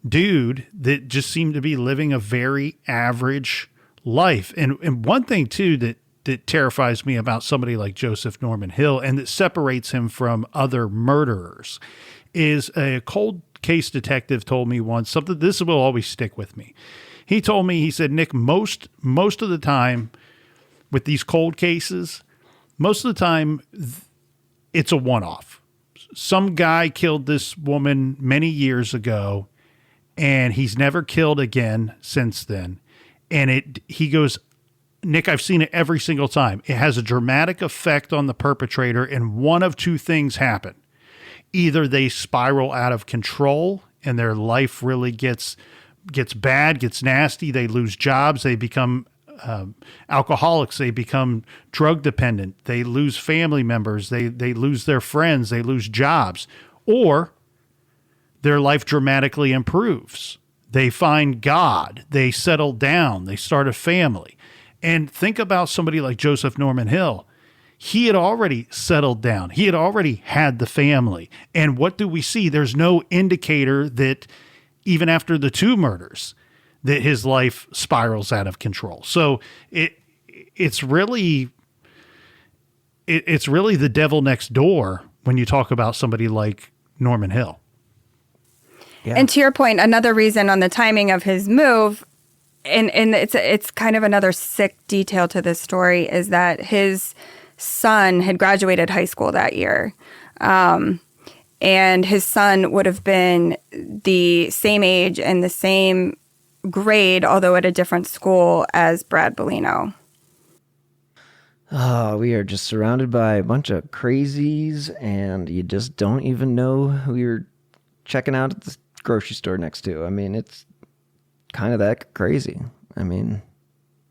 D: dude that just seemed to be living a very average life. And one thing too that terrifies me about somebody like Joseph Norman Hill, and that separates him from other murderers, is a cold case detective told me once something. This will always stick with me. He told me, he said, Nick, most of the time with these cold cases, most of the time it's a one-off. Some guy killed this woman many years ago, and he's never killed again since then. And he goes, Nick, I've seen it every single time. It has a dramatic effect on the perpetrator, and one of 2 things happen. Either they spiral out of control and their life really gets bad, gets nasty. They lose jobs. They become alcoholics. They become drug dependent. They lose family members. They lose their friends. They lose jobs. Or their life dramatically improves. They find God. They settle down. They start a family. And think about somebody like Joseph Norman Hill. He had already settled down. He had already had the family. And what do we see? There's no indicator that even after the 2 murders, that his life spirals out of control. So it's really the devil next door when you talk about somebody like Norman Hill.
E: Yeah. And to your point, another reason on the timing of his move, and it's kind of another sick detail to this story, is that his son had graduated high school that year. And his son would have been the same age and the same grade, although at a different school, as Brad Bellino.
C: Oh, we are just surrounded by a bunch of crazies, and you just don't even know who you're checking out at the grocery store next to. I mean, it's kind of that crazy. I mean,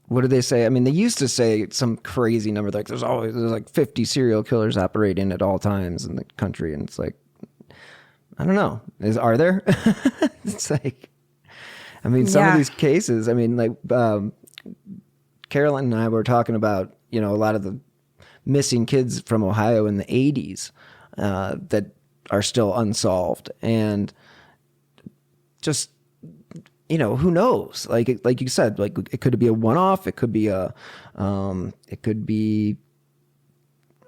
C: what do they say? I mean, they used to say some crazy number, like there's like 50 serial killers operating at all times in the country, and it's like, I don't know. Are there? It's like, I mean, some of these cases, I mean, like Carolyn and I were talking about, a lot of the missing kids from Ohio in the 80s that are still unsolved. And just, who knows? Like you said, like it could be a one-off. It could be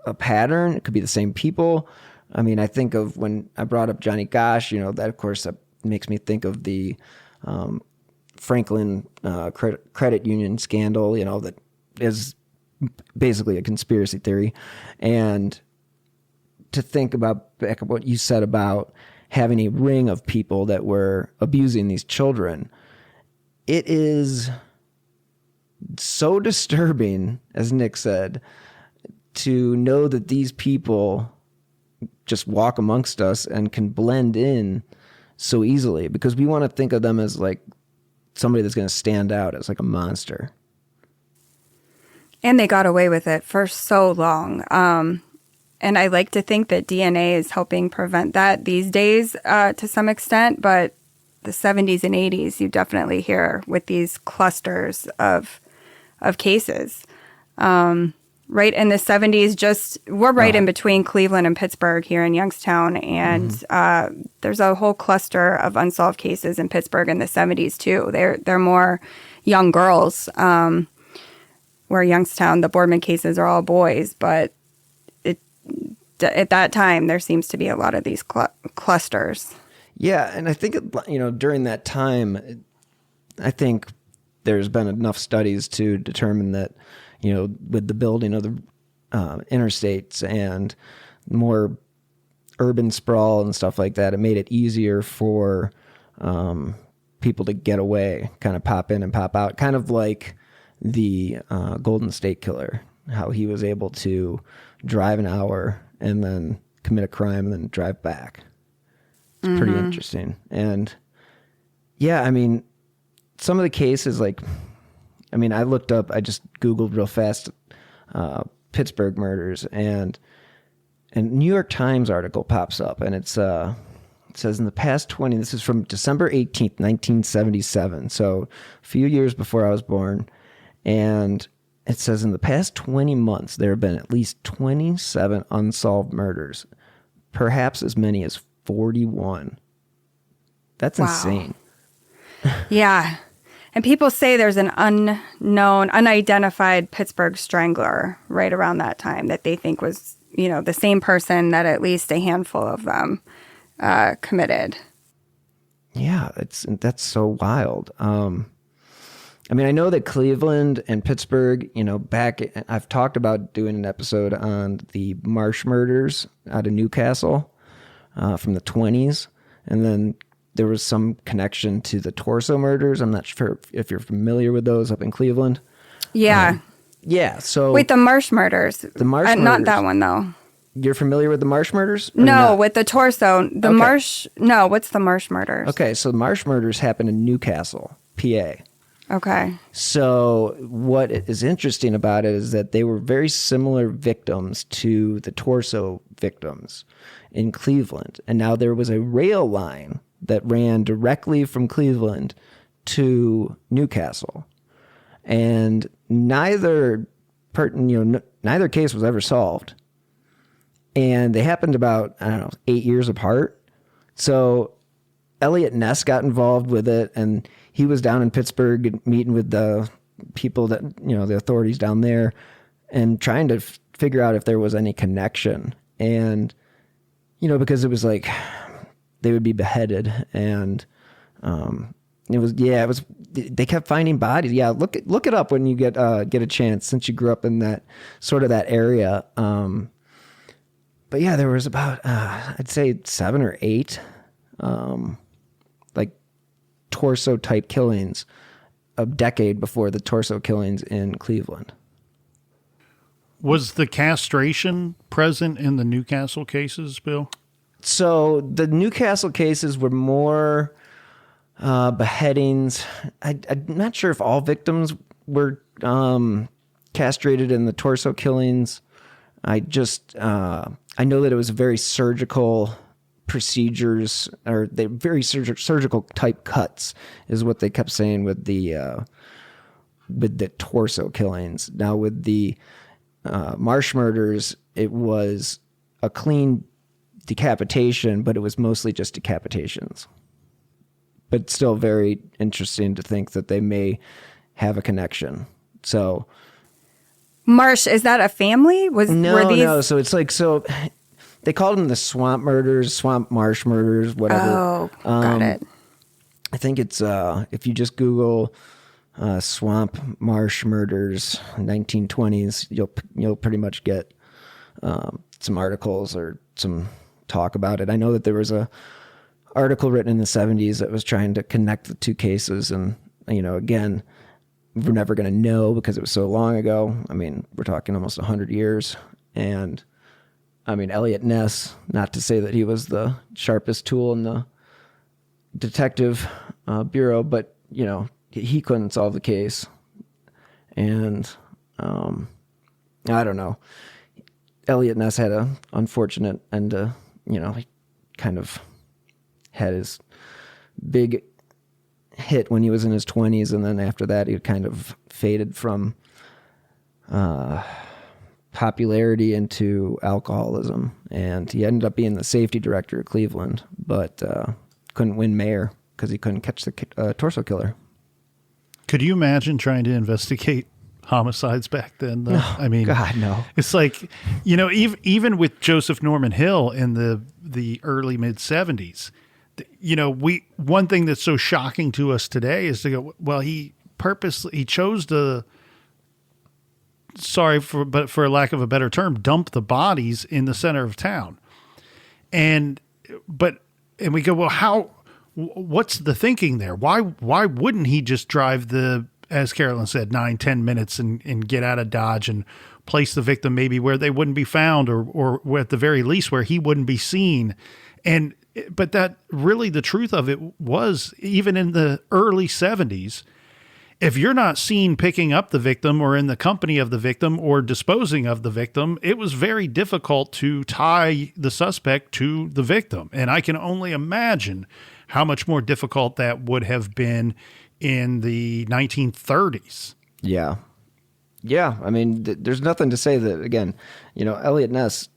C: a pattern. It could be the same people. I mean, I think of when I brought up Johnny Gosh, that of course that makes me think of the Franklin credit union scandal, that is basically a conspiracy theory. And to think about back what you said about having a ring of people that were abusing these children, it is so disturbing, as Nick said, to know that these people just walk amongst us and can blend in so easily, because we want to think of them as like somebody that's going to stand out as like a monster.
E: And they got away with it for so long. And I like to think that DNA is helping prevent that these days to some extent. But the 70s and 80s, you definitely hear with these clusters of cases. Right in the 70s, we're right in between Cleveland and Pittsburgh here in Youngstown. And there's a whole cluster of unsolved cases in Pittsburgh in the 70s, too. They're more young girls, where Youngstown, the Boardman cases are all boys. But at that time, there seems to be a lot of these clusters. Yeah,
C: and I think, during that time, I think there's been enough studies to determine that, with the building of the interstates and more urban sprawl and stuff like that, it made it easier for people to get away, kind of pop in and pop out, kind of like the Golden State Killer, how he was able to drive an hour and then commit a crime and then drive back. It's pretty interesting. And yeah, I mean, some of the cases, I just Googled real fast, Pittsburgh murders, and New York Times article pops up, and it says in the past 20, this is from December 18th, 1977, so a few years before I was born, and it says in the past 20 months, there have been at least 27 unsolved murders, perhaps as many as 41. That's insane.
E: Yeah. And people say there's an unidentified Pittsburgh strangler right around that time that they think was, the same person that at least a handful of them committed.
C: Yeah, that's so wild. I know that Cleveland and Pittsburgh, I've talked about doing an episode on the Marsh murders out of Newcastle from the 20s. And then there was some connection to the Torso murders. I'm not sure if you're familiar with those up in Cleveland.
E: Yeah.
C: So
E: wait, the Marsh murders.
C: The Marsh murders.
E: Not that one, though.
C: You're familiar with the Marsh murders?
E: No, with the Torso. Marsh. No, what's the Marsh murders?
C: Okay, so the Marsh murders happened in Newcastle, PA.
E: Okay.
C: So what is interesting about it is that they were very similar victims to the Torso victims in Cleveland. And now there was a rail line that ran directly from Cleveland to Newcastle. And neither case was ever solved. And they happened about, 8 years apart. So Elliot Ness got involved with it, and he was down in Pittsburgh meeting with the people that, the authorities down there, and trying to figure out if there was any connection. And, because it was like they would be beheaded, and they kept finding bodies. Yeah, look it up when you get a chance, since you grew up in that area. But yeah, there was about I'd say 7 or 8 Torso type killings a decade before the Torso killings in Cleveland.
D: Was the castration present in the Newcastle cases, Bill?
C: So the Newcastle cases were more beheadings. I'm not sure if all victims were castrated in the Torso killings. I know that it was very surgical procedures, or they very surgical type cuts is what they kept saying with the Torso killings. Now with the Marsh murders, it was a clean decapitation, but it was mostly just decapitations. But still very interesting to think that they may have a connection. So
E: Marsh, is that a family? Were these?
C: No. So it's like, so they called them the Swamp Murders, Swamp Marsh Murders, whatever.
E: Oh, got it.
C: I think it's, if you just Google Swamp Marsh Murders 1920s, you'll pretty much get some articles or some talk about it. I know that there was a article written in the 70s that was trying to connect the two cases, and again, we're never going to know because it was so long ago. I mean, we're talking almost 100 years. And I mean, Elliot Ness, not to say that he was the sharpest tool in the detective bureau, but he couldn't solve the case. And I don't know. Elliot Ness had a unfortunate end. He kind of had his big hit when he was in his 20s, and then after that he kind of faded from popularity into alcoholism, and he ended up being the safety director of Cleveland, but couldn't win mayor because he couldn't catch the torso killer.
D: Could you imagine trying to investigate homicides back then, though?
C: No,
D: I mean,
C: God, no.
D: It's like, even with Joseph Norman Hill in the early mid 70s, one thing that's so shocking to us today is to go, well, he chose to, but for lack of a better term, dump the bodies in the center of town. And we go, well, what's the thinking there? Why wouldn't he just drive as Carolyn said, 9-10 minutes and get out of Dodge and place the victim maybe where they wouldn't be found, or at the very least where he wouldn't be seen? But that really, the truth of it was, even in the early 70s, if you're not seen picking up the victim or in the company of the victim or disposing of the victim, it was very difficult to tie the suspect to the victim. And I can only imagine how much more difficult that would have been in the 1930s.
C: Yeah. Yeah. I mean, there's nothing to say that, again, Elliot Ness,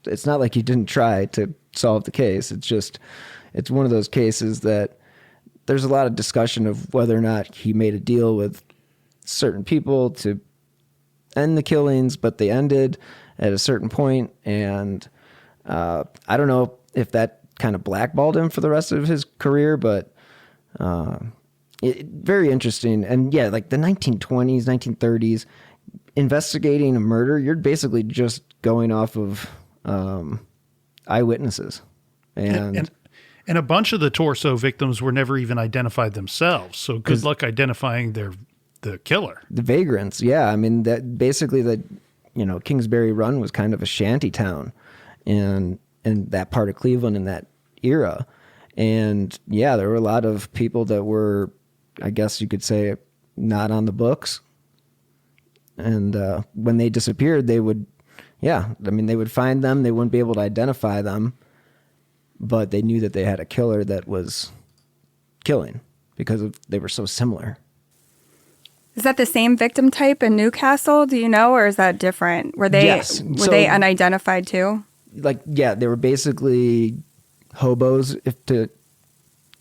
C: it's not like he didn't try to solve the case. It's one of those cases that there's a lot of discussion of whether or not he made a deal with certain people to end the killings, but they ended at a certain point. And I don't know if that kind of blackballed him for the rest of his career, but very interesting. And yeah, like the 1920s, 1930s, investigating a murder, you're basically just going off of eyewitnesses. And
D: a bunch of the torso victims were never even identified themselves. So good luck identifying the killer. The
C: vagrants, yeah. I mean, that basically Kingsbury Run was kind of a shanty town in that part of Cleveland in that era. And yeah, there were a lot of people that were, I guess you could say, not on the books. And when they disappeared, they would find them. They wouldn't be able to identify them, but they knew that they had a killer that was killing because they were so similar.
E: Is that the same victim type in Newcastle? Do you know, or is that different? Were they they unidentified too?
C: They were basically hobos, if to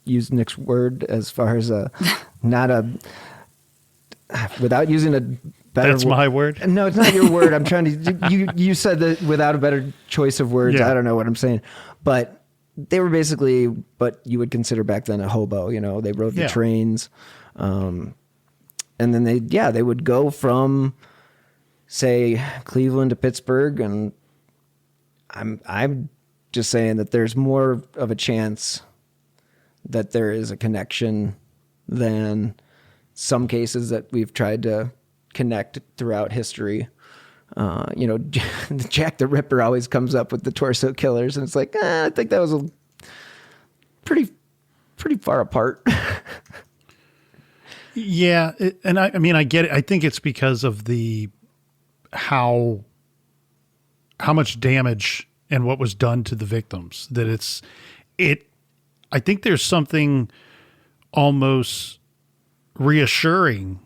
C: use Nick's word, as far as without using a better
D: That's my word.
C: No, it's not your word. I'm trying to. You said that without a better choice of words. Yeah. I don't know what I'm saying, but they were basically what you would consider back then a hobo. They rode the trains, and then they would go from, say, Cleveland to Pittsburgh, and I'm just saying that there's more of a chance that there is a connection than some cases that we've tried to connect throughout history. Jack the Ripper always comes up with the torso killers, and it's like, I think that was a pretty far apart.
D: Yeah, and I mean, I get it. I think it's because of how much damage and what was done to the victims that I think there's something almost reassuringly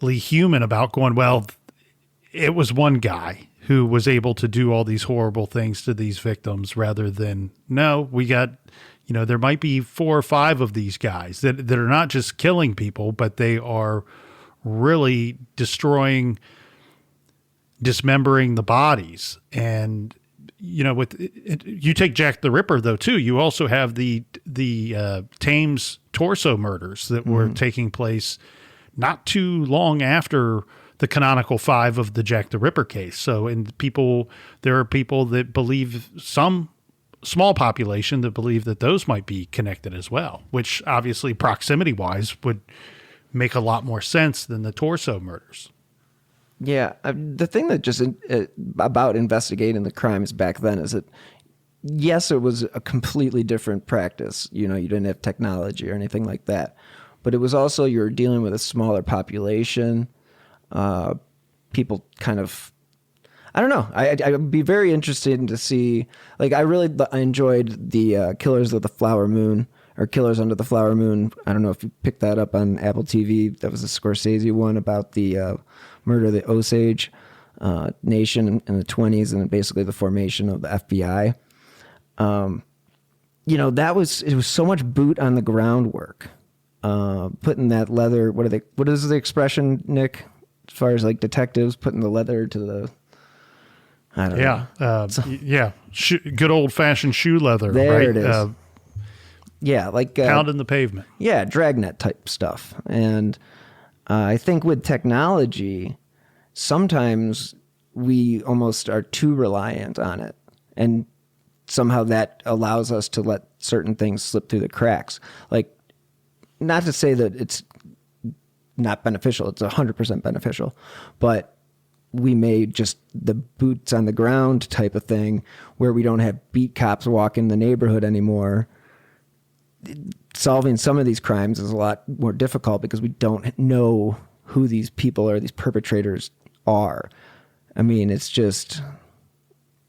D: human about going, well, it was one guy who was able to do all these horrible things to these victims, rather than, no, we got, there might be 4 or 5 of these guys that are not just killing people, but they are really destroying dismembering the bodies. And, you know, you take Jack the Ripper though too. You also have the Thames torso murders that were taking place not too long after the canonical 5 of the Jack the Ripper case. So, there are people that believe, some small population that believe that those might be connected as well, which obviously proximity wise would make a lot more sense than the torso murders.
C: Yeah. The thing that just about investigating the crimes back then is that, yes, it was a completely different practice. You know, you didn't have technology or anything like that, but it was also, you're dealing with a smaller population. People kind of, I don't know. I'd be very interested to see, like, I enjoyed the Killers of the Flower Moon, or Killers Under the Flower Moon. I don't know if you picked that up on Apple TV. That was a Scorsese one about the murder of the Osage Nation in the 1920s, and basically the formation of the FBI. You know, it was so much boot on the ground work. Putting that leather, what is the expression, Nick? As far as like detectives putting the leather to the, I don't know.
D: Good old fashioned shoe leather.
C: There
D: right?
C: it is. Like
D: pounding the pavement.
C: Yeah, dragnet type stuff. And I think with technology, sometimes we almost are too reliant on it, and somehow that allows us to let certain things slip through the cracks. Like, not to say that it's not beneficial. It's 100% beneficial, but we may just the boots on the ground type of thing where we don't have beat cops walking the neighborhood anymore. Solving some of these crimes is a lot more difficult because we don't know who these people or these perpetrators are. I mean, it's just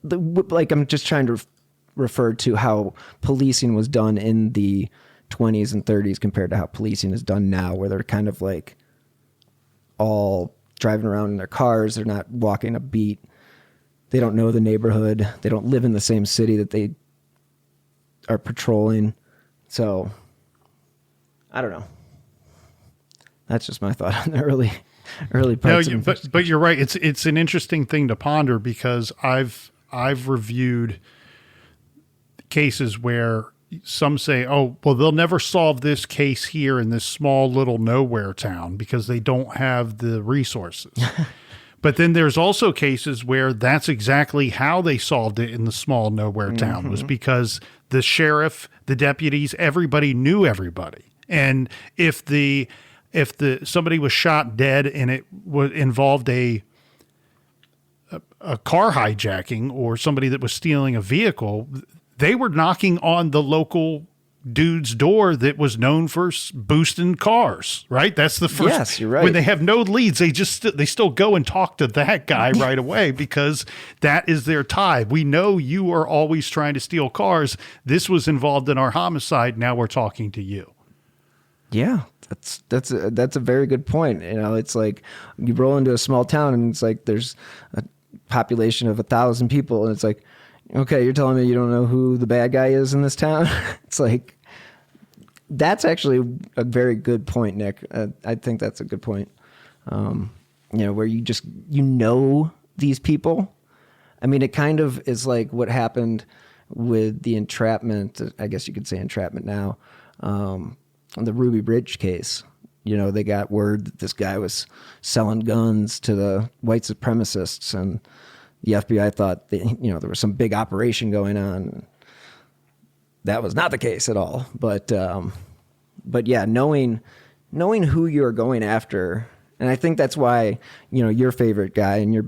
C: like, I'm just trying to refer to how policing was done in the 20s and 30s compared to how policing is done now, where they're kind of like all driving around in their cars. They're not walking a beat. They don't know the neighborhood. They don't live in the same city that they are patrolling. So I don't know. That's just my thought on the early parts.
D: No, but you're right. It's an interesting thing to ponder, because I've reviewed cases where some say, oh, well, they'll never solve this case here in this small little nowhere town because they don't have the resources. But then there's also cases where that's exactly how they solved it in the small nowhere town, was because the sheriff, the deputies, everybody knew everybody. And if somebody was shot dead and it involved a car hijacking or somebody that was stealing a vehicle, they were knocking on the local dude's door that was known for boosting cars, right? That's the first.
C: Yes, you're right.
D: When they have no leads, they still go and talk to that guy right away, because that is their tie. We know you are always trying to steal cars. This was involved in our homicide. Now we're talking to you.
C: Yeah, that's a very good point. You know, it's like you roll into a small town and it's like there's a population of 1,000 people, and it's like, okay, you're telling me you don't know who the bad guy is in this town? It's like, that's actually a very good point, Nick. I think that's a good point. You know, where you know these people. I mean, it kind of is like what happened with the entrapment. I guess you could say entrapment now. On the Ruby Bridge case, you know, they got word that this guy was selling guns to the white supremacists, and the FBI thought that, you know, there was some big operation going on. That was not the case at all. But yeah, knowing who you're going after, and I think that's why, you know, your favorite guy and your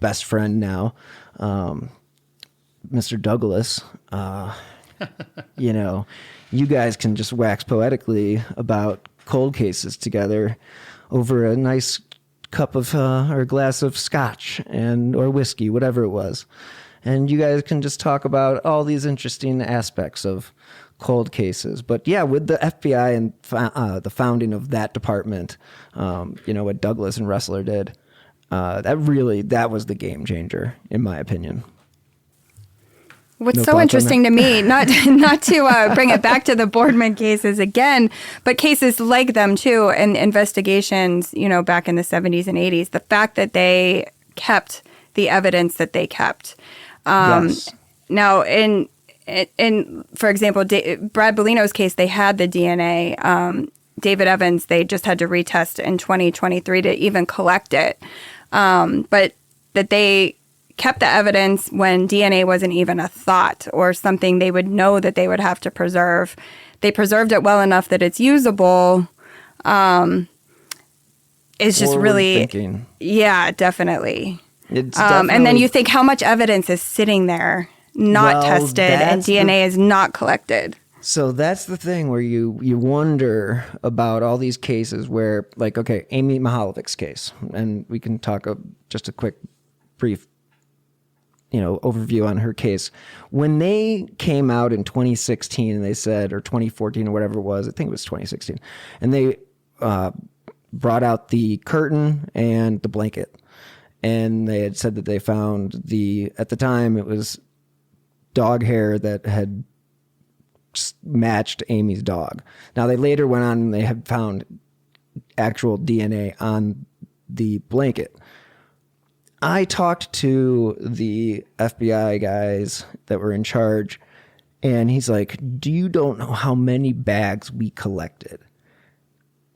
C: best friend now, Mr. Douglas, you know, you guys can just wax poetically about cold cases together over a nice cup of or a glass of scotch or whiskey, whatever it was. And you guys can just talk about all these interesting aspects of cold cases. But yeah, with the FBI and the founding of that department, you know, what Douglas and Ressler did, that was the game changer, in my opinion.
E: What's so interesting to me, not to bring it back to the Boardman cases again, but cases like them too, and investigations, you know, back in the 70s and 80s, the fact that they kept the evidence that they kept.
C: Yes.
E: Now, in for example, Brad Bellino's case, they had the DNA. David Evans, they just had to retest in 2023 to even collect it. But that they kept the evidence when DNA wasn't even a thought or something they would know that they would have to preserve. They preserved it well enough that it's usable. It's just really
C: thinking.
E: Yeah, definitely.
C: It's
E: and then you think how much evidence is sitting there not tested and DNA is not collected.
C: So that's the thing where you wonder about all these cases where, like, okay, Amy Mihaljevich's case, and we can talk just a quick, brief, overview on her case. When they came out in 2016 and they said, or 2014 or whatever it was, I think it was 2016, and they brought out the curtain and the blanket, and they had said that they found at the time it was dog hair that had matched Amy's dog. Now they later went on and they had found actual DNA on the blanket. I talked to the FBI guys that were in charge, and he's like, you don't know how many bags we collected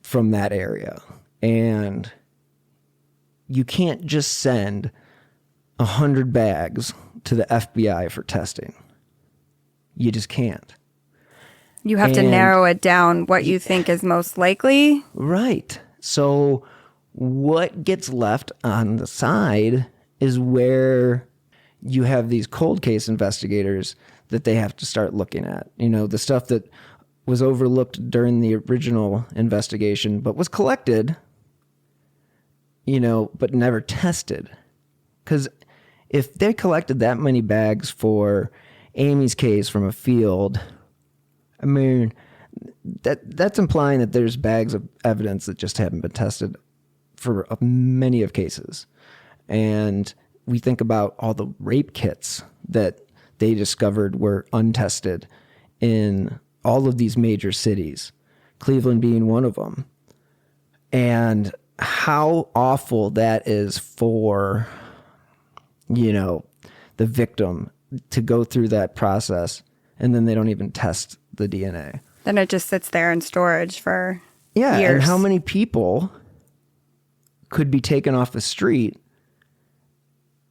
C: from that area. And you can't just send 100 bags to the FBI for testing. You just can't.
E: You have to narrow it down what you think is most likely.
C: Right. So what gets left on the side is where you have these cold case investigators that they have to start looking at. The stuff that was overlooked during the original investigation, but was collected, but never tested. Because if they collected that many bags for Amy's case from a field, I mean, that's implying that there's bags of evidence that just haven't been tested for many of cases. And we think about all the rape kits that they discovered were untested in all of these major cities, Cleveland being one of them. And how awful that is for, the victim to go through that process, and then they don't even test the DNA.
E: Then it just sits there in storage for
C: years.
E: And
C: how many people could be taken off the street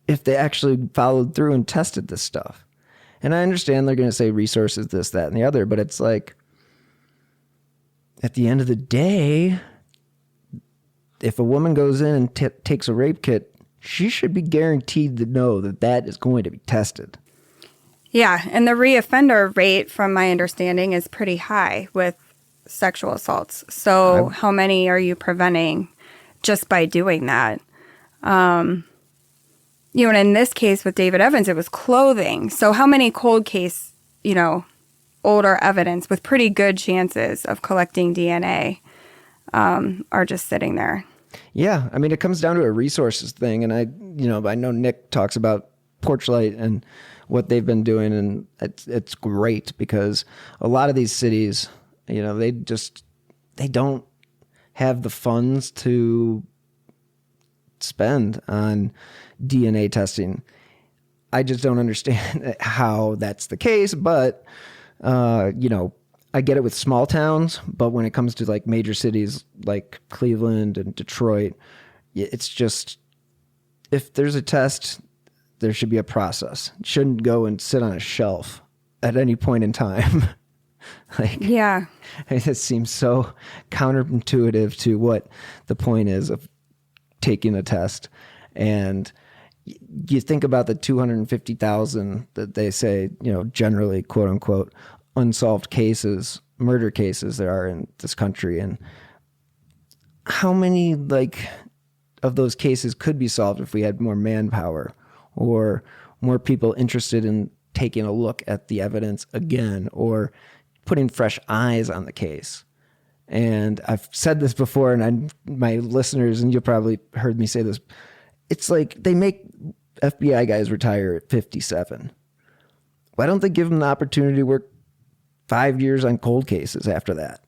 C: if they actually followed through and tested this stuff? And I understand they're going to say resources, this, that, and the other, but it's like, at the end of the day, if a woman goes in and takes a rape kit, she should be guaranteed to know that that is going to be tested.
E: Yeah, and the reoffender rate, from my understanding, is pretty high with sexual assaults. So how many are you preventing just by doing that? And in this case with David Evans, it was clothing. So how many cold case, older evidence with pretty good chances of collecting DNA are just sitting there?
C: Yeah, I mean, it comes down to a resources thing. And I know Nic talks about Porchlight and what they've been doing, and it's great because a lot of these cities, they don't have the funds to spend on DNA testing. I just don't understand how that's the case, but I get it with small towns, but when it comes to like major cities like Cleveland and Detroit, it's just, if there's a test, there should be a process. It shouldn't go and sit on a shelf at any point in time.
E: Yeah.
C: It seems so counterintuitive to what the point is of taking a test. And you think about the 250,000 that they say, generally, quote unquote, unsolved cases, murder cases there are in this country. And how many of those cases could be solved if we had more manpower or more people interested in taking a look at the evidence again or putting fresh eyes on the case? And I've said this before, and my listeners, and you'll probably heard me say this, it's like they make FBI guys retire at 57. Why don't they give them the opportunity to work 5 years on cold cases after that?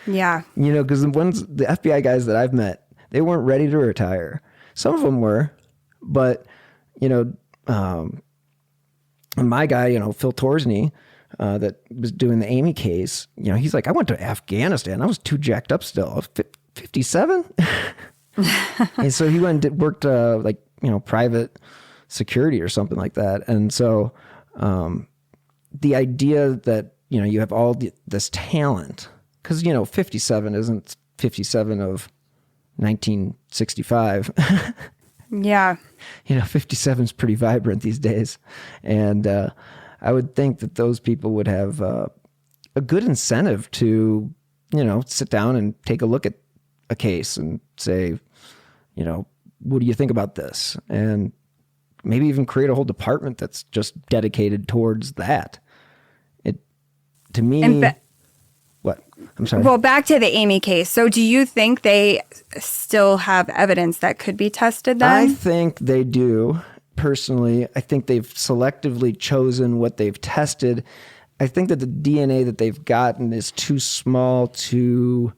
E: Yeah.
C: Because the FBI guys that I've met, they weren't ready to retire. Some of them were, but, my guy, Phil Torsney, that was doing the Amy case, he's like, I went to Afghanistan. I was too jacked up still. I was 57. And so he went and worked private security or something like that. And so the idea that, you have all this talent, because, 57 isn't 57 of 1965.
E: Yeah.
C: 57 is pretty vibrant these days. And I would think that those people would have a good incentive to, sit down and take a look at a case and say, what do you think about this? And maybe even create a whole department that's just dedicated towards that. To me, what? I'm sorry.
E: Well, back to the Amy case. So do you think they still have evidence that could be tested then?
C: I think they do. Personally, I think they've selectively chosen what they've tested. I think that the DNA that they've gotten is too small to,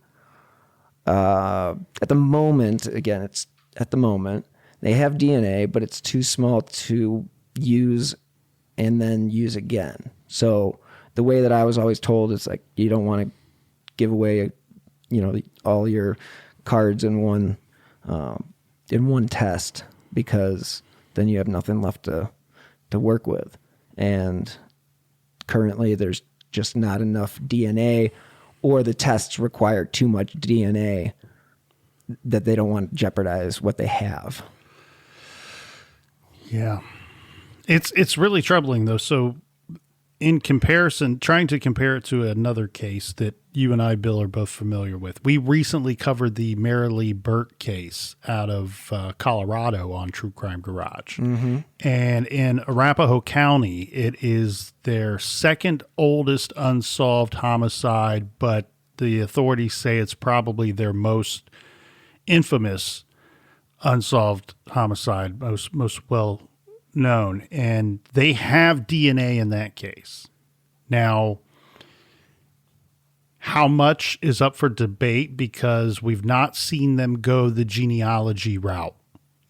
C: at the moment, again, it's at the moment, they have DNA, but it's too small to use and then use again. So the way that I was always told is like, you don't want to give away, all your cards in one test, because then you have nothing left to work with. And currently there's just not enough DNA, or the tests require too much DNA that they don't want to jeopardize what they have.
D: Yeah. It's really troubling though. So in comparison, trying to compare it to another case that you and I, Bill, are both familiar with. We recently covered the Marilee Burt case out of Colorado on True Crime Garage. Mm-hmm. And in Arapahoe County, it is their second oldest unsolved homicide, but the authorities say it's probably their most infamous unsolved homicide, most well known. And they have DNA in that case. Now, how much is up for debate, because we've not seen them go the genealogy route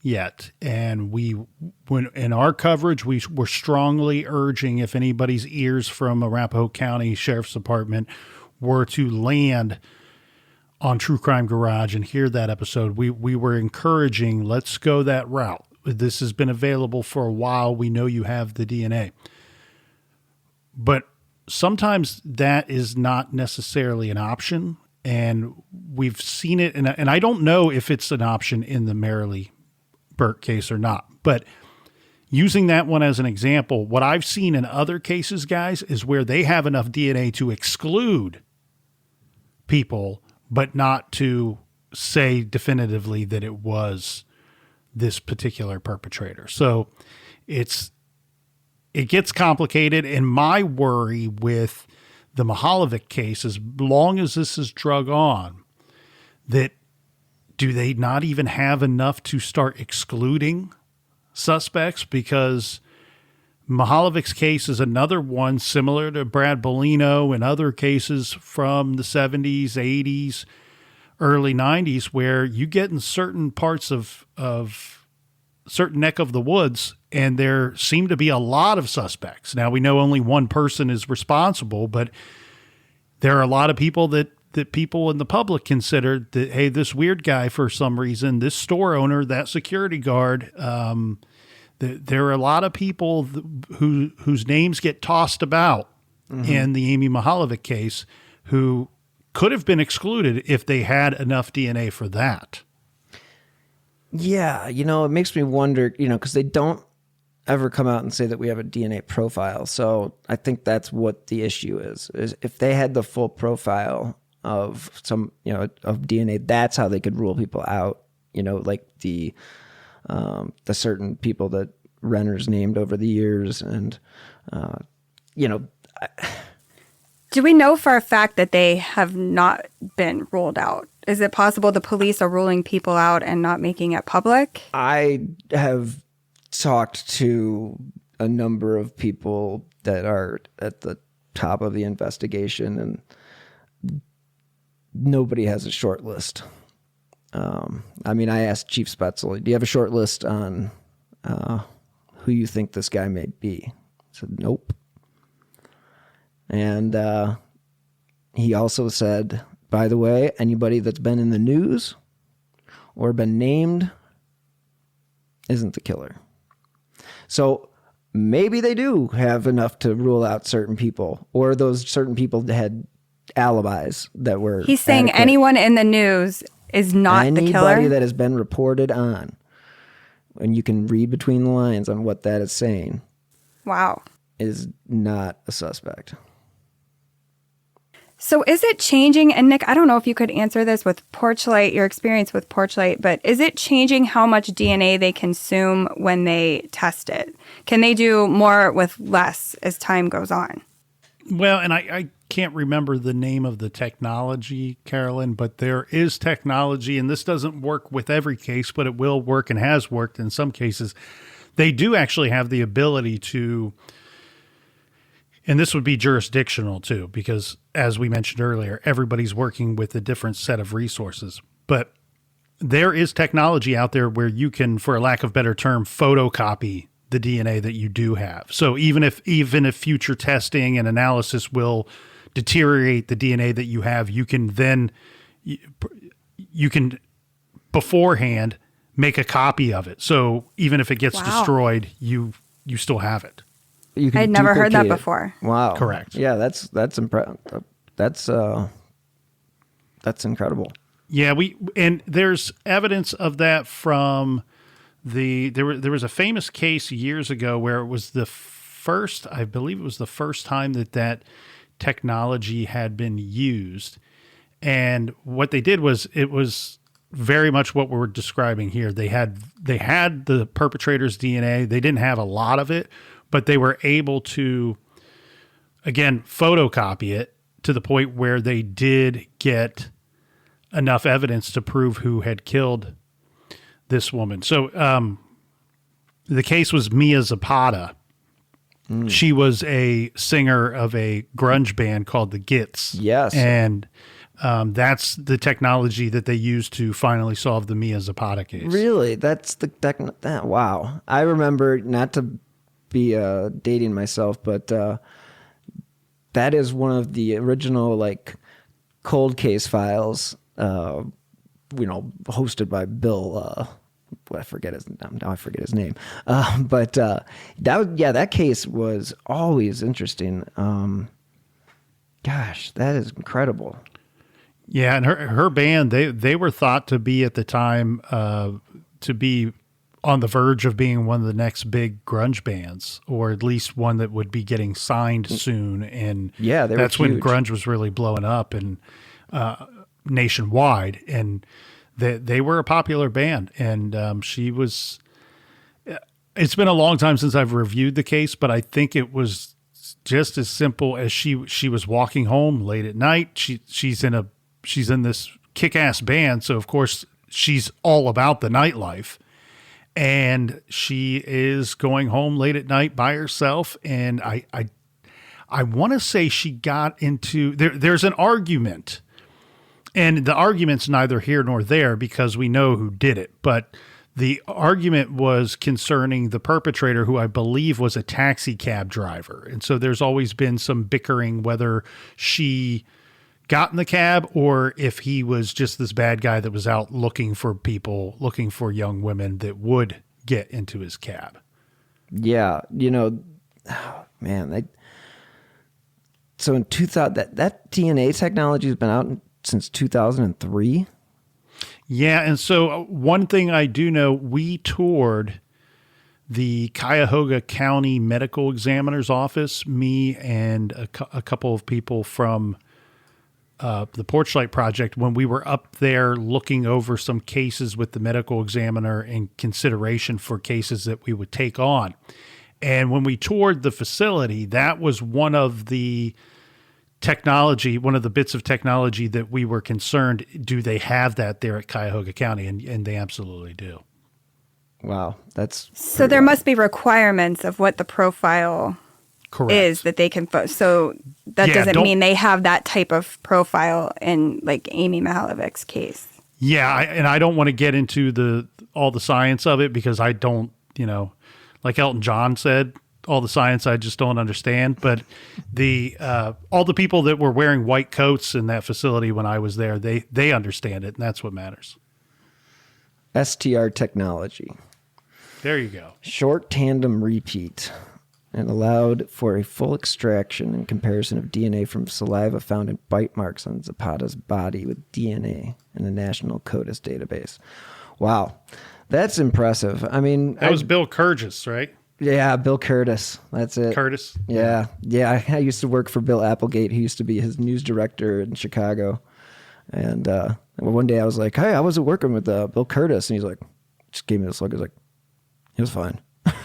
D: yet. And when in our coverage, we were strongly urging, if anybody's ears from Arapahoe County Sheriff's Department were to land on True Crime Garage and hear that episode, we were encouraging, let's go that route. This has been available for a while. We know you have the DNA. But sometimes that is not necessarily an option, and we've seen it, and I don't know if it's an option in the Marilee Burt case or not, but using that one as an example, what I've seen in other cases, guys, is where they have enough DNA to exclude people, but not to say definitively that it was this particular perpetrator. So it gets complicated. And my worry with the Mihalovic case, as long as this is drug on, that do they not even have enough to start excluding suspects? Because Mihalovic's case is another one similar to Brad Bellino and other cases from the 70s, 80s, early 90s, where you get in certain parts of certain neck of the woods, and there seem to be a lot of suspects. Now, we know only one person is responsible, but there are a lot of people that people in the public consider that, hey, this weird guy, for some reason, this store owner, that security guard, there are a lot of people whose names get tossed about in the Amy Mihalovic case who could have been excluded if they had enough DNA for that.
C: Yeah, it makes me wonder, because they don't ever come out and say that we have a DNA profile. So I think that's what the issue is if they had the full profile of some, of DNA, that's how they could rule people out, like the certain people that Renner's named over the years. And,
E: do we know for a fact that they have not been ruled out? Is it possible the police are ruling people out and not making it public?
C: I have talked to a number of people that are at the top of the investigation, and nobody has a short list. I asked Chief Spetzel, do you have a short list on who you think this guy may be? He said, nope. And he also said, by the way, anybody that's been in the news or been named isn't the killer. So maybe they do have enough to rule out certain people, or those certain people had alibis that were
E: He's saying
C: adequate.
E: anyone in the news is not the killer?
C: Anybody that has been reported on. And you can read between the lines on what that is saying.
E: Wow.
C: Is not a suspect.
E: So is it changing, and Nick, I don't know if you could answer this with Porchlight, your experience with Porchlight, but is it changing how much DNA they consume when they test it? Can they do more with less as time goes on?
D: Well, and I can't remember the name of the technology, Carolyn, but there is technology, and this doesn't work with every case, but it will work and has worked in some cases. They do actually have the ability to, and this would be jurisdictional too, because as we mentioned earlier, everybody's working with a different set of resources. But there is technology out there where you can, for a lack of a better term, photocopy the DNA that you do have. So even if future testing and analysis will deteriorate the DNA that you have, you can then, you can beforehand make a copy of it. So even if it gets destroyed, you still have it.
C: You can
E: I had never heard that
C: duplicate it.
E: before.
C: Wow.
D: Correct.
C: Yeah, that's incredible.
D: Yeah, and there's evidence of that from there was a famous case years ago where it was I believe it was the first time that technology had been used. And what they did was, it was very much what we're describing here. They had the perpetrator's DNA. They didn't have a lot of it, but they were able to, again, photocopy it to the point where they did get enough evidence to prove who had killed this woman. So the case was Mia Zapata. She was a singer of a grunge band called the Gits.
C: Yes.
D: And that's the technology that they used to finally solve the Mia Zapata case.
C: Really? That's the wow. I remember, not to be dating myself, but that is one of the original cold case files, hosted by Bill. I forget his name. But that case was always interesting. Gosh, that is incredible.
D: Yeah, and her band, they were thought to be at the time to be on the verge of being one of the next big grunge bands, or at least one that would be getting signed soon. And that's when grunge was really blowing up and nationwide. And they were a popular band. And she was. It's been a long time since I've reviewed the case, but I think it was just as simple as she was walking home late at night. She's in this kick-ass band, so of course she's all about the nightlife. And she is going home late at night by herself. And I want to say she got into there's an argument, and the argument's neither here nor there because we know who did it. But the argument was concerning the perpetrator, who I believe was a taxi cab driver. And so there's always been some bickering whether she got in the cab or if he was just this bad guy that was out looking for young women that would get into his cab. Yeah.
C: Man, so in 2000, that DNA technology has been out since 2003.
D: Yeah. And so one thing I do know, we toured the Cuyahoga County Medical Examiner's Office, me and a couple of people from the Porchlight Project, when we were up there looking over some cases with the medical examiner in consideration for cases that we would take on. And when we toured the facility, that was one of the bits of technology that we were concerned, do they have that there at Cuyahoga County? And they absolutely do.
C: Wow.
E: So there must be requirements of what the profile is that they can so that doesn't mean they have that type of profile in Amy Malovic's case.
D: Yeah, and I don't want to get into all the science of it because I don't, like Elton John said, all the science I just don't understand. But all the people that were wearing white coats in that facility when I was there, they understand it, and that's what matters.
C: STR technology.
D: There you go.
C: Short tandem repeat, and allowed for a full extraction and comparison of DNA from saliva found in bite marks on Zapata's body with DNA in the National CODIS database. Wow, that's impressive. I mean,
D: that was Bill Curtis, right?
C: Yeah, Bill Curtis. That's it.
D: Curtis?
C: Yeah. I used to work for Bill Applegate. He used to be his news director in Chicago. And one day I was like, hey, I wasn't working with Bill Curtis. And he's like, just gave me this look. He was like, he was fine.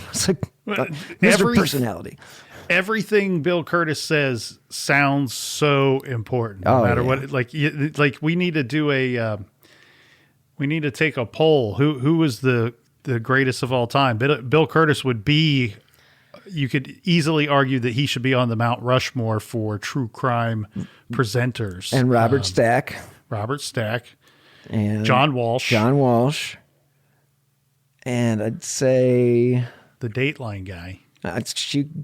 C: It's like, Mr. Personality.
D: Everything Bill Curtis says sounds so important, no matter what. Like we need to do we need to take a poll. Who was the greatest of all time? Bill Curtis would be. You could easily argue that he should be on the Mount Rushmore for true crime presenters.
C: And Robert Stack.
D: And John Walsh.
C: And I'd say
D: the Dateline guy.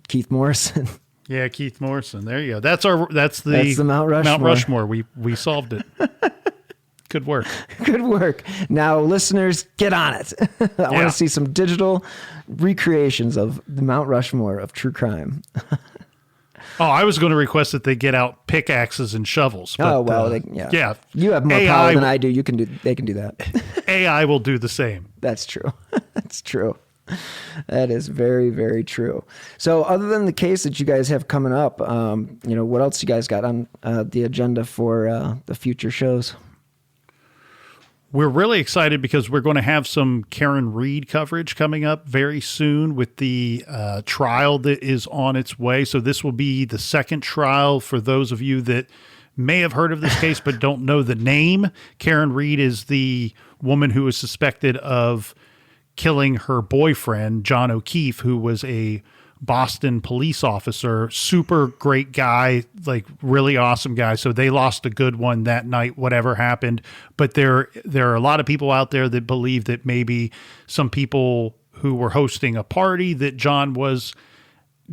C: Keith Morrison.
D: Yeah, Keith Morrison. There you go. That's the
C: Mount Rushmore.
D: Mount Rushmore. We solved it. Good work.
C: Good work. Now, listeners, get on it. I want to see some digital recreations of the Mount Rushmore of true crime.
D: I was going to request that they get out pickaxes and shovels. But,
C: yeah. You have more power than I do. They can do that.
D: AI will do the same.
C: That's true. That's true. That is very, very true. So other than the case that you guys have coming up, what else you guys got on the agenda for the future shows?
D: We're really excited because we're going to have some Karen Reed coverage coming up very soon with the trial that is on its way. So this will be the second trial for those of you that may have heard of this case but don't know the name. Karen Reed is the woman who is suspected of killing her boyfriend, John O'Keefe, who was a Boston police officer, super great guy, like really awesome guy. So they lost a good one that night, whatever happened. But there are a lot of people out there that believe that maybe some people who were hosting a party that John was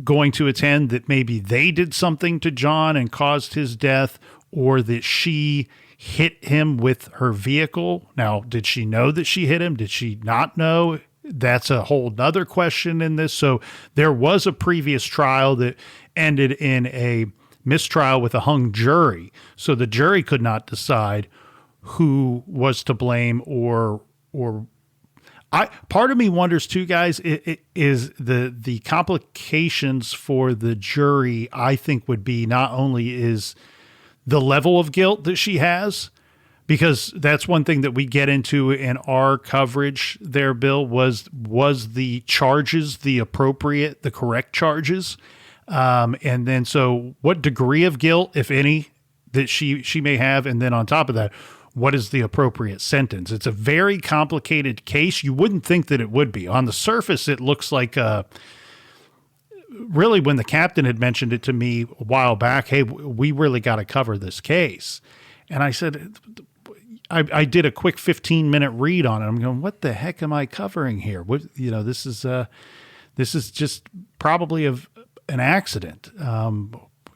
D: going to attend, that maybe they did something to John and caused his death, or that she hit him with her vehicle. Now, did she know that she hit him? Did she not know? That's a whole nother question in this. So there was a previous trial that ended in a mistrial with a hung jury. So the jury could not decide who was to blame or part of me wonders too, guys, is the complications for the jury, I think, would be not only is the level of guilt that she has, because that's one thing that we get into in our coverage there, Bill, was the charges the correct charges? And then so what degree of guilt, if any, that she may have? And then on top of that, what is the appropriate sentence? It's a very complicated case. You wouldn't think that it would be. On the surface, it looks like really, when the captain had mentioned it to me a while back, hey, we really got to cover this case. And I said, I did a quick 15-minute read on it. I'm going, what the heck am I covering here? This is just probably an accident.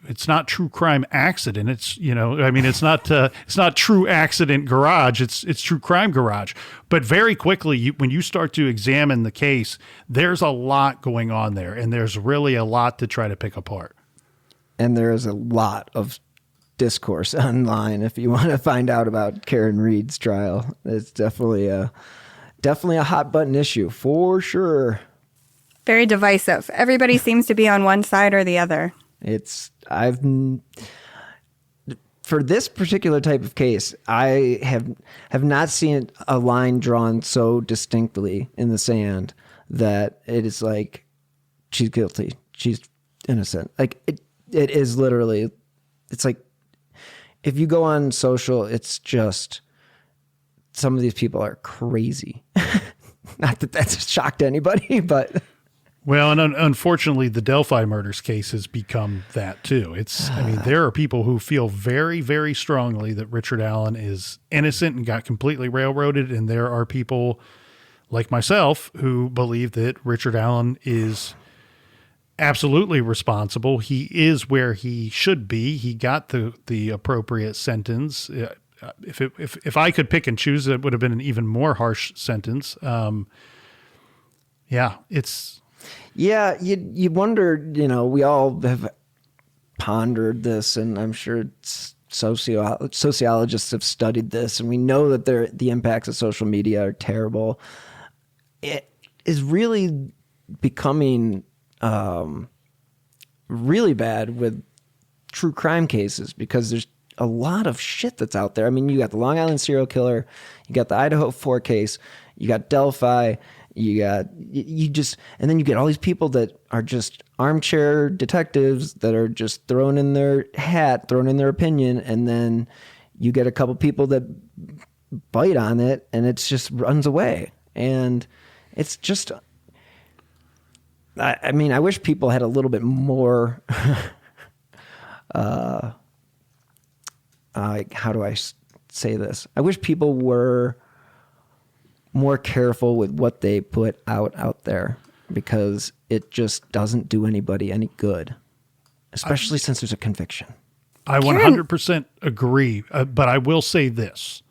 D: It's not true crime accident. It's not true accident garage. It's true crime garage. But very quickly, when you start to examine the case, there's a lot going on there, and there's really a lot to try to pick apart.
C: And there is a lot of discourse online if you want to find out about Karen Reed's trial. It's definitely a hot button issue for sure.
E: Very divisive. Everybody seems to be on one side or the other. For this particular type of case, I have not seen a line drawn so distinctly in the sand that it is like, she's guilty, she's innocent. Like it is literally, it's like, if you go on social, it's just, some of these people are crazy. Not that that's a shock to anybody, but
D: Well, and unfortunately, the Delphi Murders case has become that too. I mean, there are people who feel very, very strongly that Richard Allen is innocent and got completely railroaded. And there are people like myself who believe that Richard Allen is absolutely responsible. He is where he should be. He got the appropriate sentence. If I could pick and choose, it would have been an even more harsh sentence.
C: Yeah, you wonder, we all have pondered this, and I'm sure sociologists have studied this, and we know that the impacts of social media are terrible. It is really becoming really bad with true crime cases because there's a lot of shit that's out there. I mean, you got the Long Island serial killer, you got the Idaho 4 case, you got Delphi, and then you get all these people that are just armchair detectives that are just throwing in their opinion, and then you get a couple people that bite on it, and it just runs away. And it's just, I mean, I wish people had a little bit more, how do I say this? I wish people were more careful with what they put out there, because it just doesn't do anybody any good, especially since there's a conviction.
D: I 100% agree, but I will say this.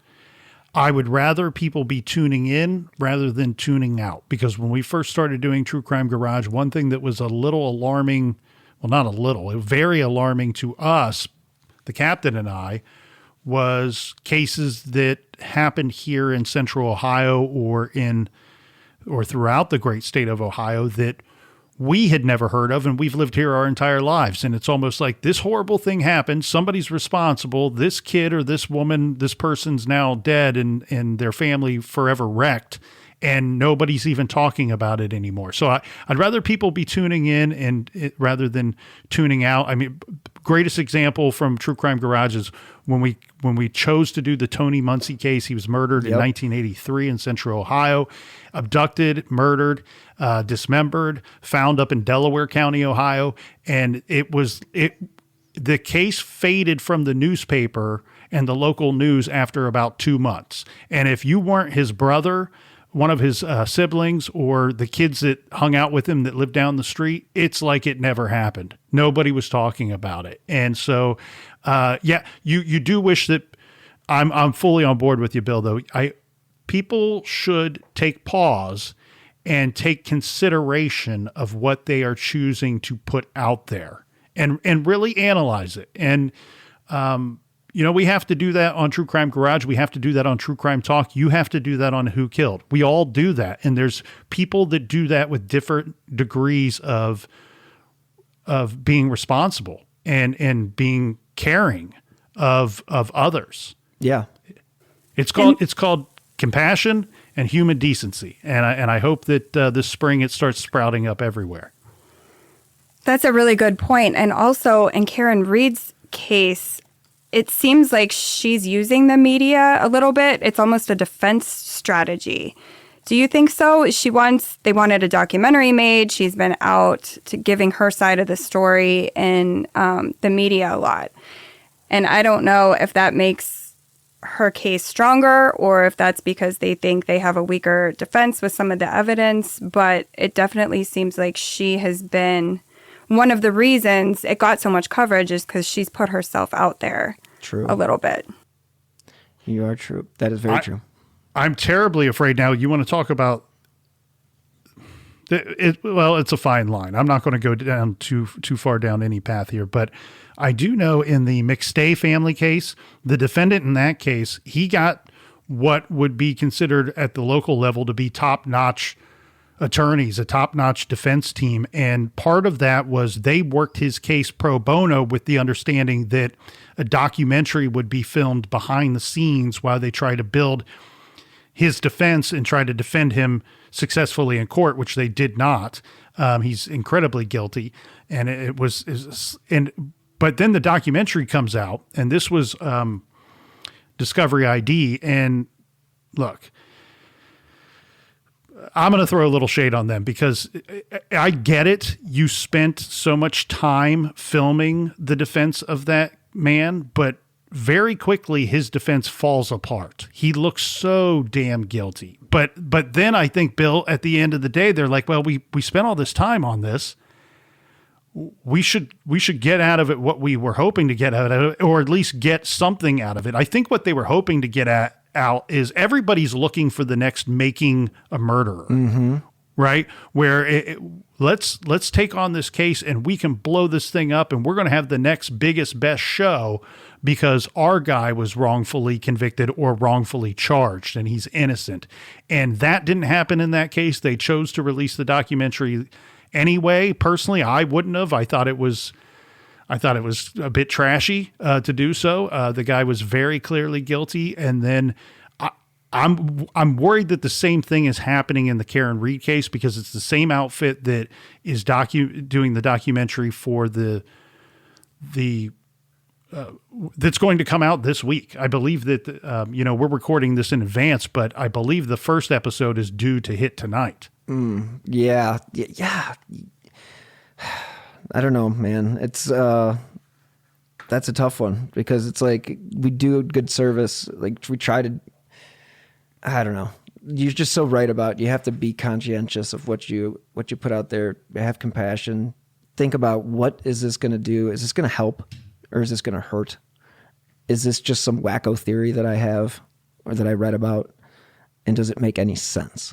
D: I would rather people be tuning in rather than tuning out, because when we first started doing True Crime Garage, one thing that was a little alarming, well, not a little, it was very alarming to us, the captain and I, was cases that happened here in Central Ohio or throughout the great state of Ohio that we had never heard of, and we've lived here our entire lives. And it's almost like this horrible thing happened. Somebody's responsible. This kid or this woman, this person's now dead and their family forever wrecked, and nobody's even talking about it anymore. So I'd rather people be tuning in rather than tuning out. I mean, greatest example from True Crime Garage is when we chose to do the Tony Muncie case. He was murdered in 1983 in Central Ohio, abducted, murdered, dismembered, found up in Delaware County, Ohio. And the case faded from the newspaper and the local news after about 2 months. And if you weren't his brother, one of his siblings, or the kids that hung out with him that lived down the street, it's like it never happened. Nobody was talking about it. And so, you do wish that I'm fully on board with you, Bill, though. People should take pause and take consideration of what they are choosing to put out there and really analyze it. And, we have to do that on True Crime Garage. We have to do that on True Crime Talk. You have to do that on Who Killed. We all do that. And there's people that do that with different degrees of being responsible and being caring of others.
C: Yeah.
D: It's called compassion and human decency. And I hope that this spring it starts sprouting up everywhere.
E: That's a really good point. And also in Karen Reed's case, it seems like she's using the media a little bit. It's almost a defense strategy. Do you think so? They wanted a documentary made. She's been out to giving her side of the story in the media a lot. And I don't know if that makes her case stronger or if that's because they think they have a weaker defense with some of the evidence. But it definitely seems like she has been one of the reasons it got so much coverage is because she's put herself out there a little bit.
C: You are true. That is very true.
D: I'm terribly afraid now. You want to talk about it? Well, it's a fine line. I'm not going to go down too far down any path here, but I do know in the McStay family case, the defendant in that case, he got what would be considered at the local level to be top-notch attorneys, a top-notch defense team. And part of that was they worked his case pro bono with the understanding that a documentary would be filmed behind the scenes while they try to build his defense and try to defend him successfully in court, which they did not. He's incredibly guilty. And but then the documentary comes out, and this was Discovery ID. And look, I'm going to throw a little shade on them because I get it. You spent so much time filming the defense of that man, but very quickly his defense falls apart. He looks so damn guilty. But then I think, Bill, at the end of the day, they're like, well, we spent all this time on this. We should get out of it what we were hoping to get out of it, or at least get something out of it. I think what they were hoping to get out is everybody's looking for the next Making a Murderer, right? Where let's take on this case and we can blow this thing up and we're going to have the next biggest, best show because our guy was wrongfully convicted or wrongfully charged and he's innocent. And that didn't happen in that case. They chose to release the documentary anyway. Personally, I wouldn't have. I thought it was a bit trashy to do so. The guy was very clearly guilty. And then I'm worried that the same thing is happening in the Karen Reed case because it's the same outfit that is doing the documentary for the that's going to come out this week. I believe that, we're recording this in advance, but I believe the first episode is due to hit tonight.
C: Yeah. I don't know, man. It's that's a tough one because it's like we do a good service. Like we try to, I don't know. You're just so right about you have to be conscientious of what you put out there. Have compassion. Think about what is this going to do? Is this going to help or is this going to hurt? Is this just some wacko theory that I have or that I read about? And does it make any sense?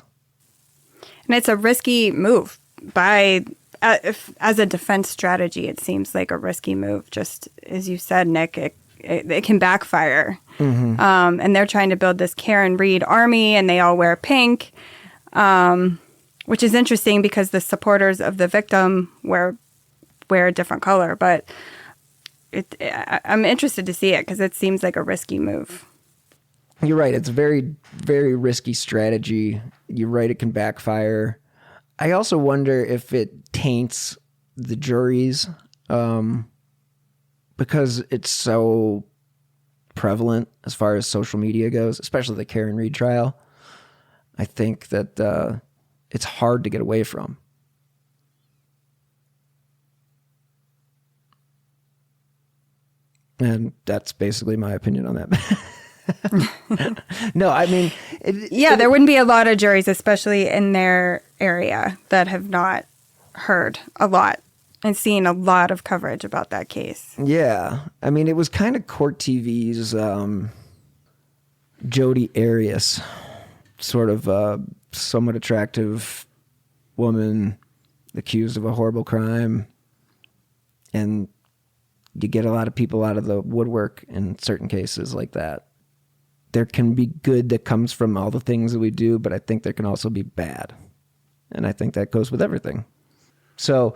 E: And it's a risky move by as a defense strategy. It seems like a risky move. Just as you said, Nick, it can backfire. And they're trying to build this Karen Reed army, and they all wear pink, which is interesting because the supporters of the victim wear a different color. But I'm interested to see it because it seems like a risky move.
C: You're right. It's a very, very risky strategy. You're right. It can backfire. I also wonder if it taints the juries because it's so prevalent as far as social media goes, especially the Karen Reed trial. I think that it's hard to get away from. And that's basically my opinion on that. No, I mean...
E: there wouldn't be a lot of juries, especially in their area, that have not heard a lot and seen a lot of coverage about that case.
C: Yeah. I mean, it was kind of Court TV's Jodi Arias, sort of somewhat attractive woman accused of a horrible crime. And you get a lot of people out of the woodwork in certain cases like that. There can be good that comes from all the things that we do, but I think there can also be bad. And I think that goes with everything. So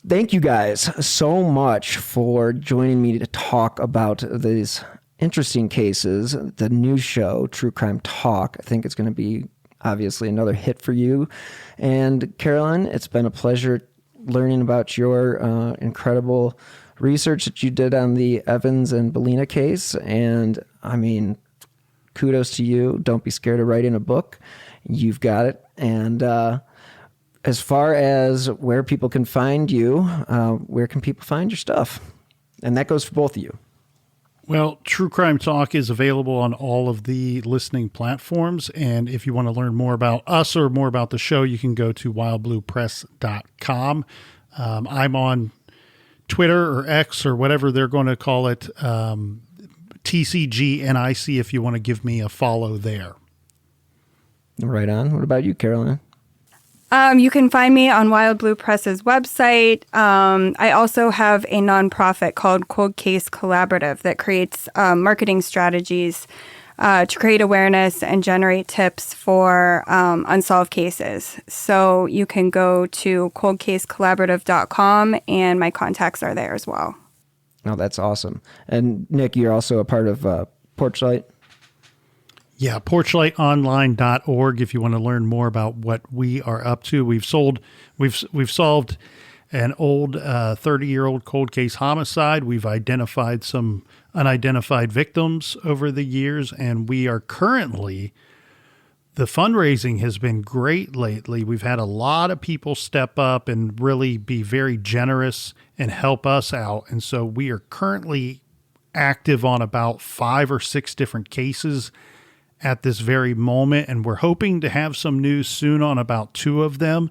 C: thank you guys so much for joining me to talk about these interesting cases. The new show, True Crime Talk, I think it's going to be obviously another hit for you. And Carolyn, it's been a pleasure learning about your incredible research that you did on the Evans and Bellino case. And I mean, kudos to you. Don't be scared of writing a book. You've got it. And as far as where people can find you, where can people find your stuff? And that goes for both of you.
D: Well, True Crime Talk is available on all of the listening platforms. And if you want to learn more about us or more about the show, you can go to wildbluepress.com. I'm on Twitter or X or whatever they're going to call it, TCGNIC, if you want to give me a follow there.
C: Right on. What about you, Carolyn?
E: You can find me on Wild Blue Press's website. I also have a nonprofit called Cold Case Collaborative that creates marketing strategies to create awareness and generate tips for unsolved cases. So you can go to coldcasecollaborative.com and my contacts are there as well.
C: Oh, that's awesome. And Nick, you're also a part of Porchlight?
D: Yeah, porchlightonline.org if you want to learn more about what we are up to. We've solved an old 30-year-old cold case homicide. We've identified some unidentified victims over the years, and we are currently The fundraising has been great lately. We've had a lot of people step up and really be very generous and help us out. And so we are currently active on about 5 or 6 different cases at this very moment. And we're hoping to have some news soon on about 2 of them.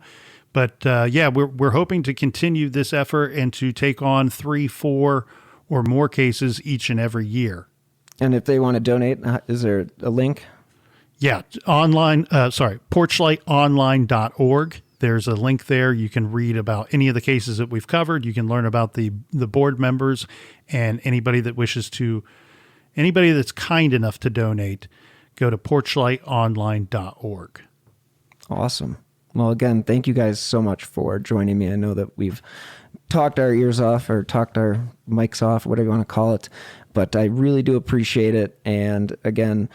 D: But we're hoping to continue this effort and to take on 3, 4, or more cases each and every year.
C: And if they want to donate, is there a link?
D: Yeah, porchlightonline.org. There's a link there. You can read about any of the cases that we've covered. You can learn about the board members and anybody that's kind enough to donate. Go to porchlightonline.org.
C: Awesome. Well, again, thank you guys so much for joining me. I know that we've talked our ears off or talked our mics off, whatever you want to call it, but I really do appreciate it. And again,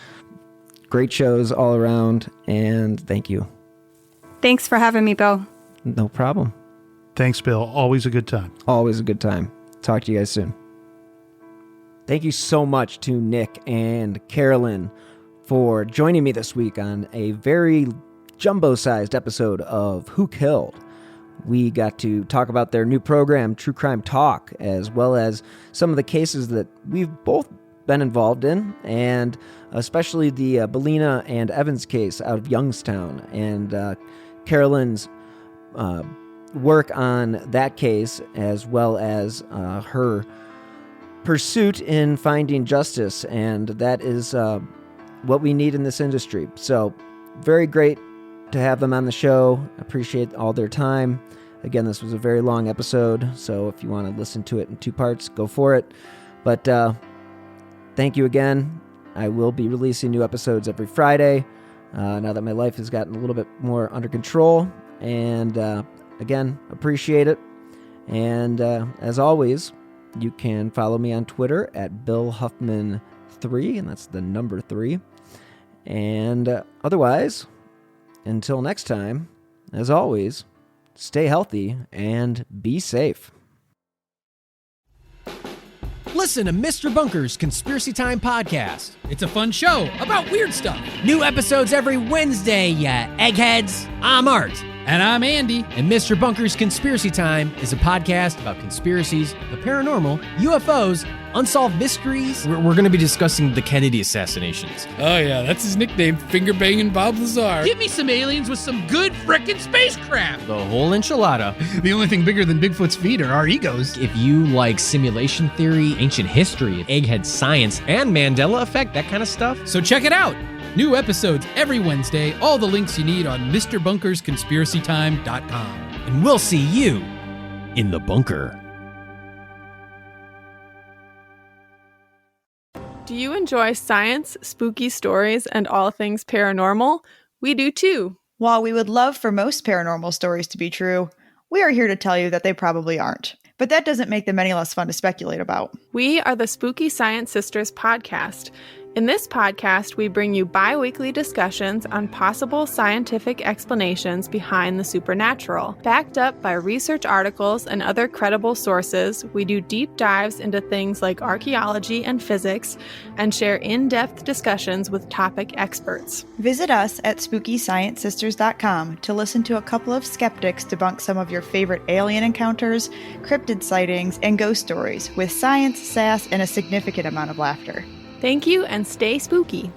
C: great shows all around, and thank you.
E: Thanks for having me, Bill.
C: No problem.
D: Thanks, Bill. Always a good time.
C: Always a good time. Talk to you guys soon. Thank you so much to Nic and Carolyn for joining me this week on a very jumbo-sized episode of Who Killed. We got to talk about their new program, True Crime Talk, as well as some of the cases that we've both been involved in, and especially the Bellino and Evans case out of Youngstown, and Carolyn's work on that case, as well as her pursuit in finding justice, and that is what we need in this industry. So very great to have them on the show. Appreciate all their time. Again, this was a very long episode, so if you want to listen to it in 2 parts, go for it. But thank you again. I will be releasing new episodes every Friday now that my life has gotten a little bit more under control. And again, appreciate it. And as always, you can follow me on Twitter at BillHuffman3, and that's the number 3. And otherwise, until next time, as always, stay healthy and be safe.
F: Listen to Mr. Bunker's Conspiracy Time podcast.
G: It's a fun show about weird stuff.
F: New episodes every Wednesday, ya eggheads. I'm Art.
G: And I'm Andy.
F: And Mr. Bunker's Conspiracy Time is a podcast about conspiracies, the paranormal, UFOs, unsolved mysteries. We're going to be discussing the Kennedy assassinations.
G: Oh, yeah, that's his nickname, Finger Banging Bob Lazar. Give me some aliens with some good frickin' spacecraft.
F: The whole enchilada.
G: The only thing bigger than Bigfoot's feet are our egos.
F: If you like simulation theory, ancient history, egghead science, and Mandela effect, that kind of stuff,
G: so check it out. New episodes every Wednesday. All the links you need on MrBunkersConspiracyTime.com.
F: And we'll see you in the bunker.
H: Do you enjoy science, spooky stories, and all things paranormal? We do too.
I: While we would love for most paranormal stories to be true, we are here to tell you that they probably aren't. But that doesn't make them any less fun to speculate about.
H: We are the Spooky Science Sisters podcast. In this podcast, we bring you bi-weekly discussions on possible scientific explanations behind the supernatural. Backed up by research articles and other credible sources, we do deep dives into things like archaeology and physics, and share in-depth discussions with topic experts.
I: Visit us at SpookyScienceSisters.com to listen to a couple of skeptics debunk some of your favorite alien encounters, cryptid sightings, and ghost stories with science, sass, and a significant amount of laughter.
H: Thank you, and stay spooky.